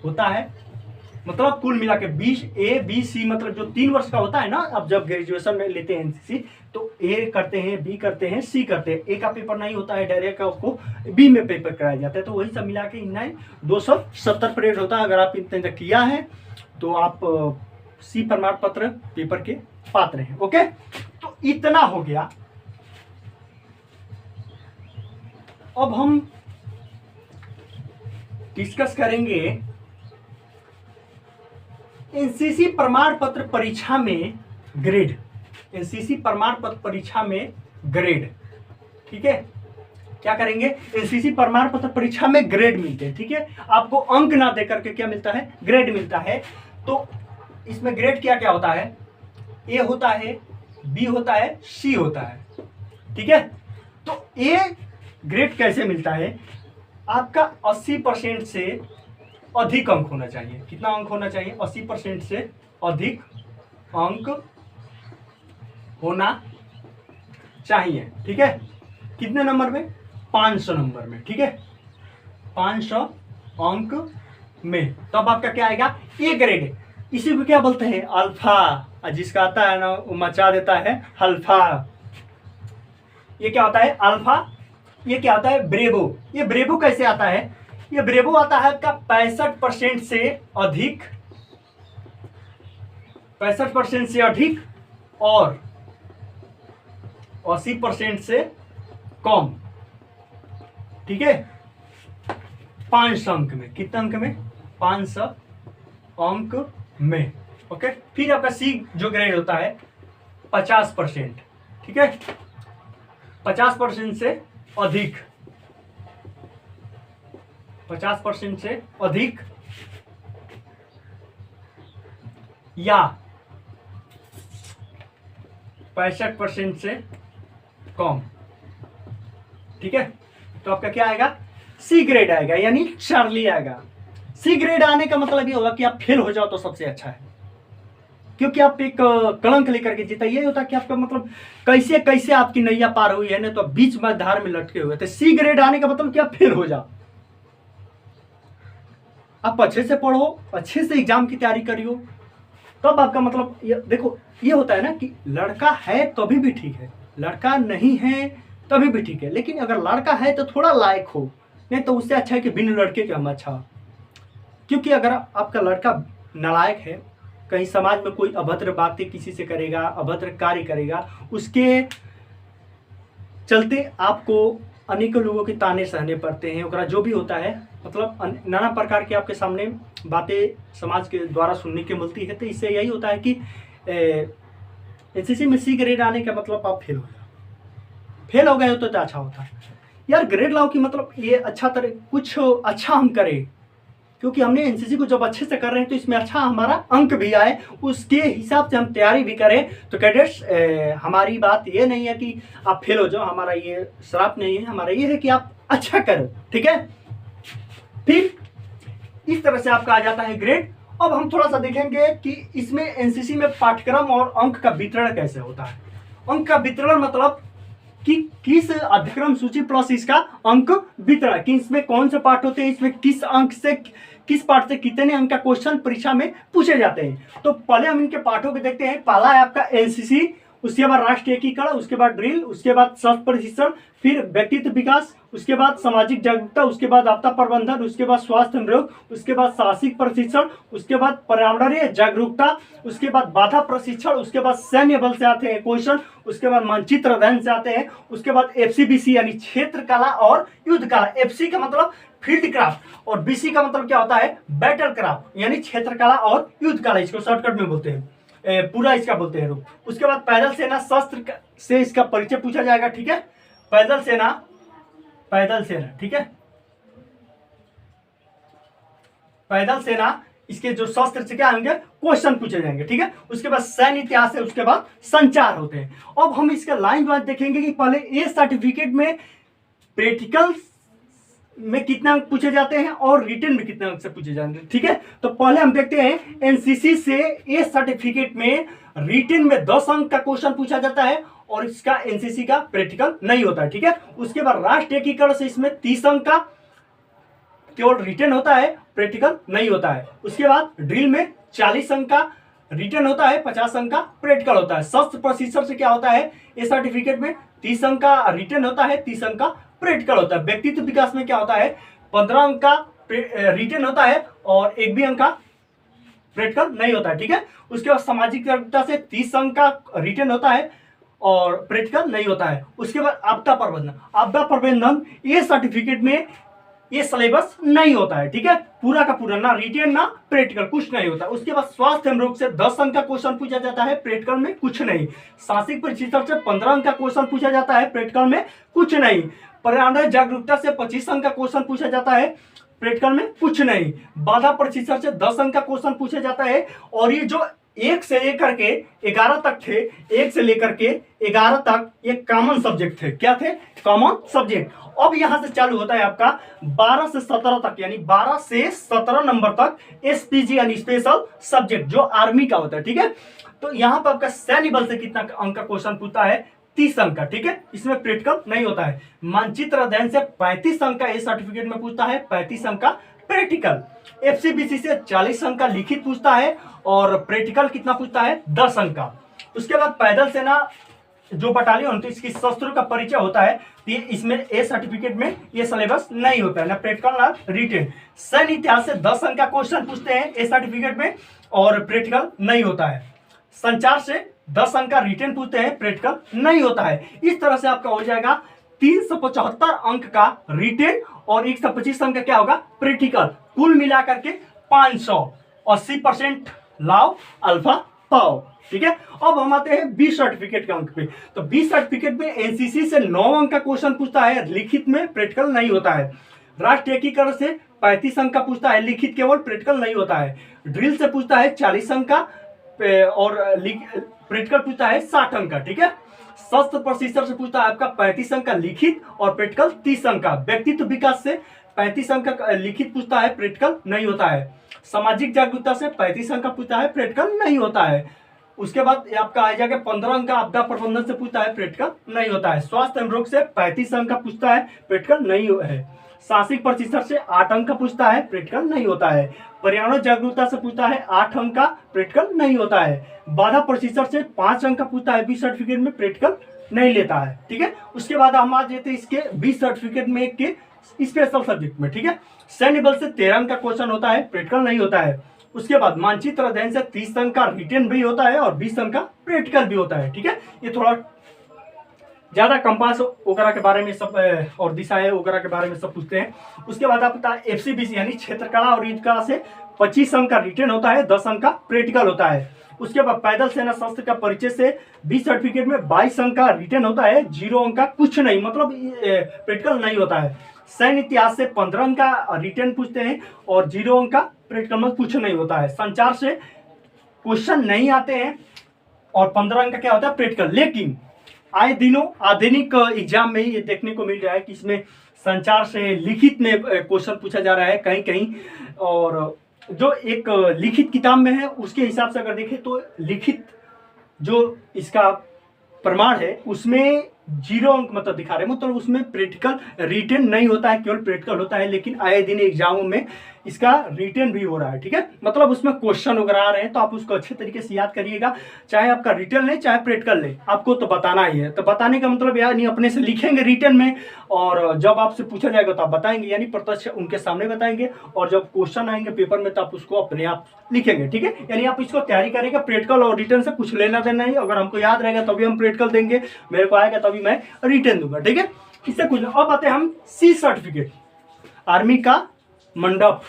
होता है। मतलब कुल मिला के 20 ए बी सी, मतलब जो 3 वर्ष का होता है ना, अब जब ग्रेजुएशन में लेते हैं एनसीसी तो ए करते हैं, बी करते हैं, सी करते हैं। ए का पेपर नहीं होता है, डायरेक्ट आपको बी में पेपर कराया जाता है। तो वही सब मिला के 270 परेड होता है। अगर आप इतने तक किया है तो आप सी प्रमाण पत्र पेपर के पात्र हैं। ओके, तो इतना हो गया। अब हम डिस्कस करेंगे एनसीसी प्रमाण पत्र परीक्षा में ग्रेड। एनसीसी प्रमाण पत्र परीक्षा में ग्रेड, ठीक है, क्या करेंगे, एनसीसी प्रमाण पत्र परीक्षा में ग्रेड मिलते हैं। ठीक है, आपको अंक ना देकर के क्या मिलता है, ग्रेड मिलता है। तो इसमें ग्रेड क्या क्या होता है, ए होता है, बी होता है, सी होता है। ठीक है, तो ए ग्रेड कैसे मिलता है, आपका 80% से अधिक अंक होना चाहिए। कितना अंक होना चाहिए, 80% से अधिक अंक होना चाहिए। ठीक है, कितने नंबर में, 500 नंबर में। ठीक है, 500 अंक में। तब आपका क्या आएगा, ए ग्रेड। इसी को क्या बोलते हैं, अल्फा। जिसका आता है ना वो मचा देता है अल्फा। ये क्या होता है, अल्फा। ये क्या होता है, ब्रेवो। ये ब्रेवो कैसे आता है, ये ब्रेवो आता है आपका 65% से अधिक, 65% से अधिक और 80% से कम। ठीक है, 500 अंक में। कितने अंक में, 500 अंक में। ओके, फिर आपका सी जो ग्रेड होता है 50%। ठीक है, 50% से अधिक, 50% से अधिक या 65% से कम। ठीक है, तो आपका क्या आएगा, सी ग्रेड आएगा, यानी चार्ली आएगा। सी ग्रेड आने का मतलब ये होगा कि आप फेल हो जाओ तो सबसे अच्छा है, क्योंकि आप एक कलंक लेकर के जीता। ये होता कि आपका मतलब कैसे कैसे आपकी नैया पार हुई है ना, तो बीच में धार में लटके हुए थे। सी ग्रेड आने का मतलब क्या, फेल हो जाओ। आप अच्छे से पढ़ो, अच्छे से एग्जाम की तैयारी करियो, तब आपका मतलब देखो ये होता है ना कि लड़का है तभी भी ठीक है, लड़का नहीं है तभी भी ठीक है, लेकिन अगर लड़का है तो थोड़ा लायक हो, नहीं तो उससे अच्छा है कि बिन लड़के के हम अच्छा। क्योंकि अगर आपका लड़का नालायक है, कहीं समाज में कोई अभद्र बातें किसी से करेगा, अभद्र कार्य करेगा, उसके चलते आपको अनेकों लोगों के ताने सहने पड़ते हैं। ओकरा जो भी होता है, मतलब नाना प्रकार के आपके सामने बातें समाज के द्वारा सुनने के मिलती है। तो इससे यही होता है कि एनसीसी में सी ग्रेड आने का मतलब आप फेल हो जाओ, फेल हो गए हो तो अच्छा होता है यार। ग्रेड लाओ कि मतलब ये अच्छा तरह कुछ अच्छा हम करें, क्योंकि हमने एनसीसी को जब अच्छे से कर रहे हैं तो इसमें अच्छा हमारा अंक भी आए, उसके हिसाब से हम तैयारी भी करें। तो कैडेट्स, हमारी बात ये नहीं है कि आप फेल हो जाओ, हमारा ये श्राप नहीं है, हमारा ये है कि आप अच्छा करो, ठीक है। फिर इस तरह से आपका आ जाता है ग्रेड। अब हम थोड़ा सा देखेंगे कि इसमें एनसीसी में पाठ्यक्रम और अंक का वितरण कैसे होता है। अंक का वितरण मतलब कि किस अध्यक्रम सूची प्लस इसका अंक वितरण, कि इसमें कौन से पाठ होते हैं, इसमें किस अंक से किस पाठ से कितने अंक का क्वेश्चन परीक्षा में पूछे जाते हैं। तो पहले हम इनके पाठों को देखते हैं। पहला है आपका एनसीसी, उसके बाद राष्ट्रीय एकीकरण, उसके बाद ड्रिल, उसके बाद शस्त्र प्रशिक्षण, फिर व्यक्तित्व विकास, उसके बाद सामाजिक जागरूकता, उसके बाद आपदा प्रबंधन, उसके बाद स्वास्थ्य निरोग, उसके बाद साहसिक प्रशिक्षण, उसके बाद पर्यावरणीय जागरूकता, उसके बाद बाधा प्रशिक्षण, उसके बाद सैन्य बल से आते हैं क्वेश्चन, उसके बाद मानचित्र अध्ययन से आते हैं, उसके बाद एफसीबीसी यानी क्षेत्र कला और युद्ध कला। एफसी का मतलब फील्ड क्राफ्ट और बीसी का मतलब क्या होता है, बैटल क्राफ्ट यानी क्षेत्र कला और युद्ध कला, इसको शॉर्टकट में बोलते हैं, पूरा इसका बोलते हैं रूप। उसके बाद पैदल सेना शस्त्र से इसका परिचय पूछा जाएगा, ठीक है। पैदल सेना, ठीक है, पैदल सेना इसके जो शस्त्र से क्या होंगे क्वेश्चन पूछे जाएंगे, ठीक है। उसके बाद सैन्य इतिहास है, उसके बाद संचार होते हैं। अब हम इसका लाइन वाइज देखेंगे कि पहले ए सर्टिफिकेट में प्रैक्टिकल में कितने अंक पूछे जाते हैं और रिटन में कितने अंक से पूछे जाते हैं, ठीक है। तो पहले हम देखते हैं एनसीसी से ए सर्टिफिकेट में रिटन में 10 अंक का क्वेश्चन पूछा जाता है और इसका एनसीसी का प्रैक्टिकल नहीं होता है, ठीक है। उसके बाद राष्ट्रीय एकीकरण से इसमें 30 अंक का केवल रिटन होता है, प्रैक्टिकल नहीं होता है। उसके बाद ड्रिल में 40 अंक का रिटन होता है, 50 अंक का प्रैक्टिकल होता है। शस्त्र प्रशिक्षण से क्या होता है, ए सर्टिफिकेट में 30 अंक का रिटन होता है, 30 अंक का प्रैक्टिकल होता है। व्यक्तित्व विकास में क्या होता है, 15 अंक का रिटन होता है और 1 भी अंक का प्रैक्टिकल नहीं होता है, ठीक है। उसके बाद सामाजिक जागरूकता से 30 अंक का रिटन होता है और प्रैक्टिकल नहीं होता है। उसके बाद आपदा प्रबंधन ये सर्टिफिकेट में ये सिलेबस नहीं होता है, ठीक है। पूरा का पूरा ना रिटेन ना प्रैक्टिकल, कुछ नहीं होता। उसके बाद स्वास्थ्य रोग से 10 अंक का क्वेश्चन पूछा जाता है, प्रैक्टिकल में कुछ नहीं। साहसिक प्रशिक्षण से 15 अंक का क्वेश्चन पूछा जाता है, प्रैक्टिकल में कुछ नहीं। पर्यावरण जागरूकता से 25 अंक का क्वेश्चन पूछा जाता है, प्रैक्टिकल में कुछ नहीं। बाधा प्रशिक्षण से 10 अंक का क्वेश्चन पूछा जाता है। और ये जो 1 से लेकर के 11 तक थे, 1 से लेकर के 11 तक ये कॉमन सब्जेक्ट थे। क्या थे, कॉमन सब्जेक्ट। अब यहां से चालू होता है आपका 12 से 17 तक, यानी 12 से 17 नंबर तक एसपीजी यानी स्पेशल सब्जेक्ट जो आर्मी का होता है, ठीक है। तो यहाँ पर आपका सैन्य बल से कितना अंक का क्वेश्चन पूछता है, 30 अंक का, ठीक है। इसमें प्रैक्टिकल नहीं होता है। मानचित्र अध्ययन से 35 अंक का ए सर्टिफिकेट में पूछता है, 35 अंक का प्रैक्टिकल। एफसीबीसी से 40 अंक का लिखित पूछता है और प्रैक्टिकल कितना पूछता है, 10 अंक का। उसके बाद पैदल सेना जो बटालियन होती है इसकी शस्त्रों का परिचय होता है, ये इसमें ए सर्टिफिकेट में ये सिलेबस नहीं होता है, ना प्रैक्टिकल ना रिटेन। सैन्य इतिहास से 10 अंक का क्वेश्चन पूछते हैं ए सर्टिफिकेट में और प्रैक्टिकल नहीं होता है। संचार से 10 अंक का रिटेन पूछते हैं, प्रैक्टिकल नहीं होता है। इस तरह से आपका हो जाएगा 375 अंक का रिटेन और 125 अंक का क्या होगा, प्रैक्टिकल। कुल मिलाकर के 580% लाओ अल्फा पाओ, ठीक है। अब हम आते हैं बी सर्टिफिकेट के अंक पे। तो बी सर्टिफिकेट में एनसीसी से 9 अंक का क्वेश्चन पूछता है, लिखित में प्रैक्टिकल नहीं होता है। राष्ट्रीय एकीकरण से 35 अंक का पूछता है, लिखित केवल, प्रैक्टिकल नहीं होता है। ड्रिल से पूछता है 40 अंक का और प्रैक्टिकल पूछता है 60 अंक का, ठीक है। शस्त्र प्रशिक्षण से पूछता है आपका 35 अंक का लिखित और प्रैक्टिकल 30 अंक का। व्यक्तित्व विकास से 35 अंक का लिखित पूछता है, प्रैक्टिकल नहीं होता है। सामाजिक जागरूकता से 35 अंक का पूछता है, प्रैक्टिकल नहीं होता है। उसके बाद आपका आ जाएगा 15 अंक का आपदा प्रबंधन से पूछता है, प्रैक्टिकल नहीं होता है। स्वास्थ्य एवं रोग से 35 अंक का पूछता है, प्रैक्टिकल नहीं है। साहसिक प्रशिक्षण से 8 अंक का पूछता है, प्रैक्टिकल नहीं होता है। पर्यावरण जागरूकता से पूछता है 8 अंक का, प्रैक्टिकल नहीं होता है। बाधा प्रशिक्षण से 5 अंक का पूछता है, बी सर्टिफिकेट में प्रैक्टिकल नहीं लेता है, ठीक है। उसके बाद हम आ जाते हैं इसके बी सर्टिफिकेट में के स्पेशल सब्जेक्ट में, ठीक है। सैन्य बल से 13 अंक का क्वेश्चन होता है, प्रैक्टिकल नहीं होता है। उसके बाद मानचित्र अध्ययन से 30 अंक का रिटेन भी होता है और 20 अंक का प्रैक्टिकल भी होता है, ठीक है। ये थोड़ा ज्यादा कंपास वगैरह के बारे में सब और दिशाएं वगैरह के बारे में सब पूछते हैं। उसके बाद आपका एफसीबीसी यानी क्षेत्र कला और युद्ध कला से 25 अंक का रिटेन होता है, 10 अंक का प्रैक्टिकल होता है। उसके बाद पैदल सेना शस्त्र का परिचय से 20 सर्टिफिकेट में 22 अंक का रिटर्न होता है, 0 अंक का कुछ नहीं, मतलब प्रैक्टिकल नहीं होता है। सैन्य इतिहास से 15 अंक का रिटर्न पूछते हैं और 0 अंक का प्रैक्टिकल में कुछ नहीं होता है। संचार से क्वेश्चन नहीं आते हैं और 15 अंक का क्या होता है प्रैक्टिकल। लेकिन आए दिनों आधुनिक एग्जाम में ये देखने को मिल रहा है कि इसमें संचार से लिखित में क्वेश्चन पूछा जा रहा है कहीं कहीं, और जो एक लिखित किताब में है उसके हिसाब से अगर देखें तो लिखित जो इसका प्रमाण है उसमें 0 अंक मतलब दिखा रहे हैं, मतलब उसमें प्रैक्टिकल रिटन नहीं होता है, केवल प्रैक्टिकल होता है। लेकिन आए दिन एग्जामों में इसका रिटन भी हो रहा है, ठीक है, मतलब उसमें क्वेश्चन वगैरह आ रहे हैं, तो आप उसको अच्छे तरीके से याद करिएगा। चाहे आपका रिटन ले चाहे प्रैक्टिकल ले, आपको तो बताना ही है। तो बताने का मतलब यार नहीं अपने से लिखेंगे रिटन में, और जब आपसे पूछा जाएगा तो आप बताएंगे, यानी प्रत्यक्ष उनके सामने बताएंगे, और जब क्वेश्चन आएंगे पेपर में तो आप उसको अपने आप लिखेंगे, ठीक है। यानी आप इसको तैयारी करेंगे, प्रैक्टिकल और रिटन से कुछ लेना देना नहीं। अगर हमको याद रहेगा तभी हम प्रैक्टिकल देंगे, मेरे को आएगा तभी मैं रिटन दूंगा, ठीक है। इससे कुछ। अब आते हैं हम सी सर्टिफिकेट, आर्मी का मंडप।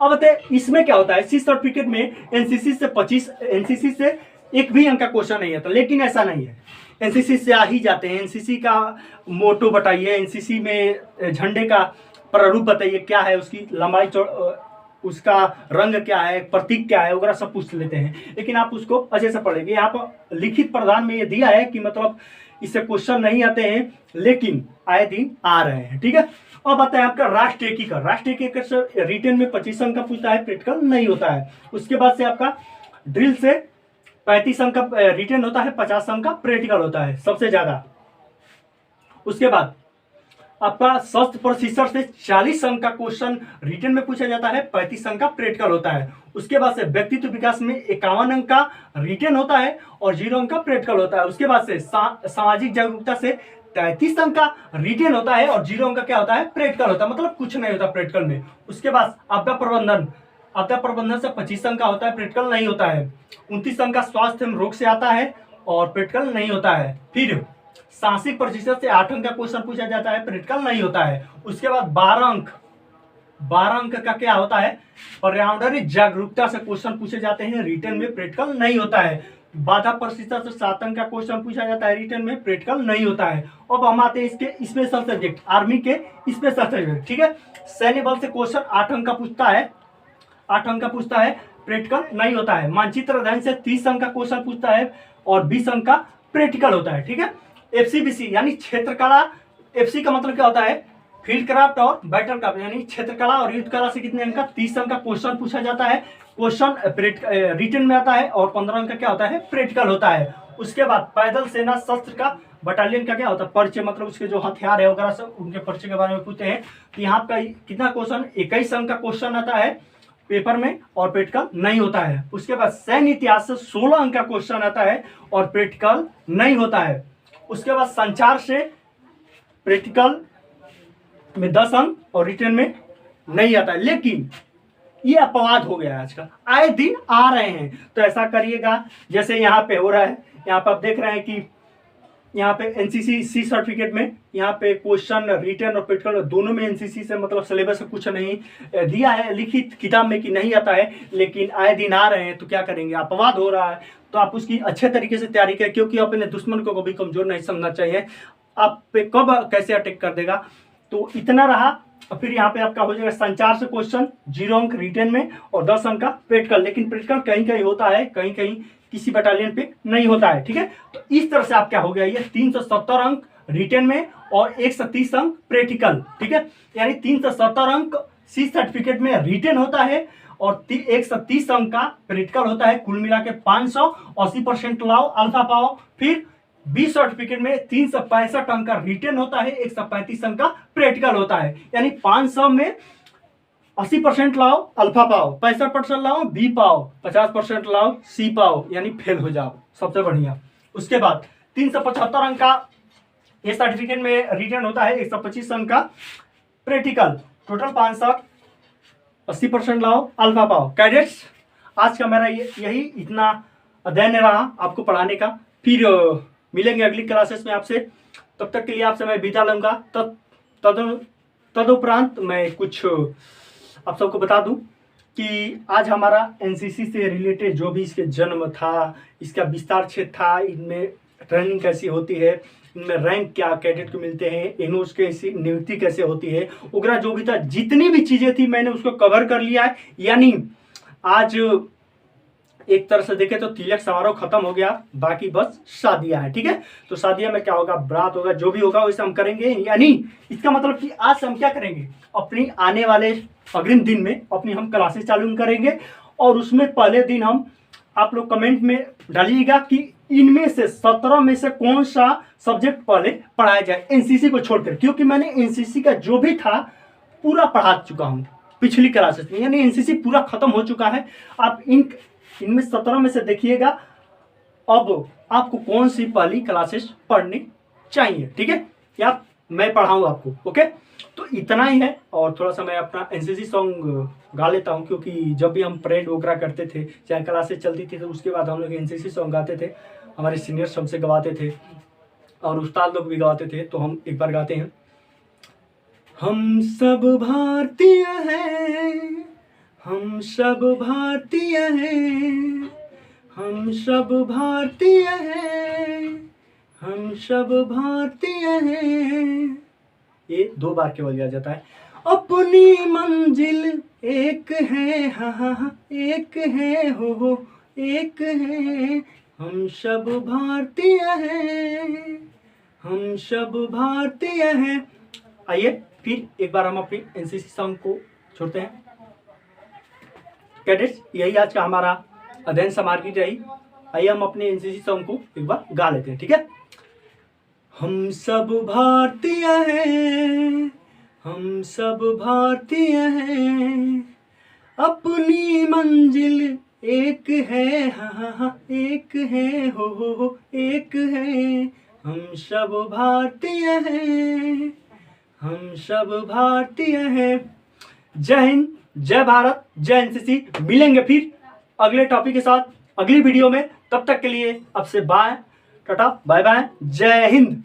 अब बताए इसमें क्या होता है, सी सर्टिफिकेट में एनसीसी से 25, एनसीसी से एक भी अंक का क्वेश्चन नहीं आता, लेकिन ऐसा नहीं है, एनसीसी से आ ही जाते हैं। एनसीसी का मोटो बताइए, एनसीसी में झंडे का प्रारूप बताइए, क्या है उसकी लंबाई, उसका रंग क्या है, प्रतीक क्या है वगैरह सब पूछ लेते हैं। लेकिन आप उसको अच्छे से पढ़ेंगे। यहाँ पर लिखित प्रदान में ये दिया है कि मतलब इससे क्वेश्चन नहीं आते हैं, लेकिन आए दिन आ रहे हैं, ठीक है। अब आता है आपका राष्ट्रीय एकीकरण। राष्ट्रीय एकीकरण से रिटन में 25 अंक का पूछता है, प्रैक्टिकल नहीं होता है। उसके बाद से आपका ड्रिल से 35 अंक का रिटन होता है, 50 अंक का प्रैक्टिकल होता है सबसे ज्यादा। उसके बाद आपका शस्त्र प्रशिक्षण से 40 अंक का क्वेश्चन रिटन में पूछा जाता है, 35 अंक का प्रैक्टिकल होता है। उसके बाद से व्यक्तित्व विकास में 51 अंक का रिटन होता है और 0 अंक का प्रैक्टिकल होता है। उसके बाद से सामाजिक जागरूकता से 33 अंक का रिटन होता है और 0 अंक का क्या होता है प्रैक्टिकल होता है, मतलब कुछ नहीं होता प्रैक्टिकल में। उसके बाद आपदा प्रबंधन, आपदा प्रबंधन से 25 अंक का होता है, प्रैक्टिकल नहीं होता है। 29 अंक का स्वास्थ्य एवं रोग से आता है और प्रैक्टिकल नहीं होता है। फिर सांसिक प्रशिक्षण से 8 अंक का क्वेश्चन पूछा जाता है, प्रैक्टिकल नहीं होता है। उसके बाद 12 अंक का क्या होता है, पर्यावरणीय जागरूकता से क्वेश्चन पूछे जाते हैं, रिटन में प्रैक्टिकल नहीं होता है। बाधा प्रशिक्षण से 7 अंक का क्वेश्चन पूछा जाता है, रिटन में प्रैक्टिकल नहीं होता है। अब हम आते हैं इसके स्पेशल सब्जेक्ट, आर्मी के स्पेशल सब्जेक्ट, ठीक है। सैन्य बल से क्वेश्चन 8 अंक का पूछता है, 8 अंक का पूछता है, प्रैक्टिकल नहीं होता है। मानचित्र अध्ययन से 30 अंक का क्वेश्चन पूछता है और 20 अंक का प्रैक्टिकल होता है, ठीक है। एफसीबीसी यानी क्षेत्रकला, एफसी का मतलब क्या होता है, फील्ड क्राफ्ट और बैटल क्राफ्ट, यानी क्षेत्रकला और युद्ध कला से कितने अंक का 30 अंक का क्वेश्चन पूछा जाता है, क्वेश्चन रिटन में आता है और 15 अंक का क्या होता है प्रैक्टिकल होता है। उसके बाद पैदल सेना शस्त्र का बटालियन का क्या होता है परिचय, मतलब उसके जो हथियार है वगैरह सब उनके परिचय के बारे में पूछते हैं। तो यहाँ का कितना क्वेश्चन, 21 अंक का क्वेश्चन आता है पेपर में और प्रैक्टिकल नहीं होता है। उसके बाद सैन्य इतिहास से 16 अंक का क्वेश्चन आता है और प्रैक्टिकल नहीं होता है। उसके बाद संचार से प्रैक्टिकल में 10 अंक और रिटन में नहीं आता है। लेकिन ये अपवाद हो गया आज का, आए दिन आ रहे हैं, तो ऐसा करिएगा जैसे यहाँ पे हो रहा है। यहाँ पे आप देख रहे हैं कि यहाँ पे एनसीसी सी सर्टिफिकेट में यहाँ पे क्वेश्चन रिटन और प्रैक्टिकल दोनों में एनसीसी से मतलब सिलेबस से कुछ नहीं दिया है लिखित किताब में कि नहीं आता है, लेकिन आए दिन आ रहे हैं, तो क्या करेंगे, अपवाद हो रहा है। तो आप उसकी अच्छे तरीके से तैयारी करें, क्योंकि अपने दुश्मन को कभी कमजोर नहीं समझना चाहिए। आप पे कब कैसे अटैक कर देगा, तो इतना रहा। और फिर यहाँ पे आपका हो जाएगा संचार से क्वेश्चन 0 अंक रिटन में और 10 अंक का प्रैक्टिकल, लेकिन प्रैक्टिकल कहीं कहीं होता है, कहीं कहीं किसी बटालियन पे नहीं होता है, ठीक है। तो इस तरह से आप क्या हो गया, ये 370 अंक रिटन में और 130 अंक प्रैक्टिकल, ठीक है। यानी 370 अंक सी सर्टिफिकेट में रिटन होता है और 130 अंक का प्रैक्टिकल होता है। कुल मिला के 500, 80% लाओ अल्फा पाओ। फिर 20 सर्टिफिकेट में 365 अंक का रिटन होता है, 135 अंक का प्रैक्टिकल होता है। यानी 500 में 80% लाओ अल्फा पाओ, 65% लाओ बी पाओ, 50% लाओ सी पाओ, यानी फेल हो जाओ, सबसे बढ़िया। उसके बाद 375 अंक का ये सर्टिफिकेट में रिटन होता है, 125 अंक का प्रैक्टिकल, टोटल 500, 80% लाओ अल्फा पाओ। कैडेट्स, आज का मेरा यही इतना अध्ययन रहा आपको पढ़ाने का। फिर मिलेंगे अगली क्लासेस में आपसे, तब तक के लिए आपसे मैं विदा लूंगा। तदुपरांत मैं कुछ आप सबको बता दूं कि आज हमारा एनसीसी से रिलेटेड जो भी इसके जन्म था, इसका विस्तार क्षेत्र था, इनमें ट्रेनिंग कैसी होती है, इनमें रैंक क्या कैडेट को मिलते हैं, एनओस कैसी नियुक्ति कैसे होती है वगैरह जो भी था, जितनी भी चीज़ें थी मैंने उसको कवर कर लिया है। यानी आज एक तरह से देखें तो तिलक समारोह खत्म हो गया, बाकी बस शादियां हैं। ठीक है, तो शादियां में क्या होगा, बारात होगा, जो भी होगा वैसे हम करेंगे। यानी इसका मतलब कि आज हम क्या करेंगे, अपनी आने वाले अग्रिम दिन में अपनी हम क्लासेस चालू करेंगे और उसमें पहले दिन हम, आप लोग कमेंट में डालिएगा कि इनमें से 17 में से कौन सा सब्जेक्ट पहले पढ़ाया जाए एनसीसी को छोड़कर, क्योंकि मैंने एनसीसी का जो भी था पूरा पढ़ा चुका हूँ पिछली क्लासेस में, यानी एनसीसी पूरा खत्म हो चुका है। आप इनमें 17 में से देखिएगा अब आपको कौन सी पहली क्लासेस पढ़नी चाहिए। ठीक है, या मैं पढ़ाऊँ आपको। ओके, तो इतना ही है। और थोड़ा सा मैं अपना एनसीसी सॉन्ग गा लेता हूँ, क्योंकि जब भी हम परेड वगैरह करते थे, चाहे क्लासेस चलती थी, तो उसके बाद हम लोग एनसीसी सॉन्ग गाते थे। हमारे सीनियर्स हमसे गवाते थे और उस्ताद लोग भी गवाते थे, तो हम एक बार गाते हैं। हम सब भारतीय हैं, हम सब भारतीय हैं, हम सब भारतीय हैं, हम सब भारतीय हैं। ये 2 बार केवल गाया जाता है। अपनी मंजिल एक है, हाँ हाँ हाँ एक है, हो एक है, हम सब भारतीय हैं, हम सब भारतीय हैं। आइए फिर एक बार हम अपनी एनसीसी सॉन्ग को छोड़ते हैं। कैडेट्स, यही आज का हमारा अध्ययन सामग्री रही। आइए हम अपने एनसीसी सॉन्ग को एक बार गा लेते हैं। ठीक है, हम सब भारतीय हैं, हम सब भारतीय हैं, अपनी मंजिल एक है, हाँ हाँ हाँ एक है, हो एक है, हम सब भारतीय हैं, हम सब भारतीय हैं। जय हिंद, जय भारत, जय एनसीसी। मिलेंगे फिर अगले टॉपिक के साथ अगली वीडियो में। तब तक के लिए आपसे बाय, टाटा, बाय बाय, जय हिंद।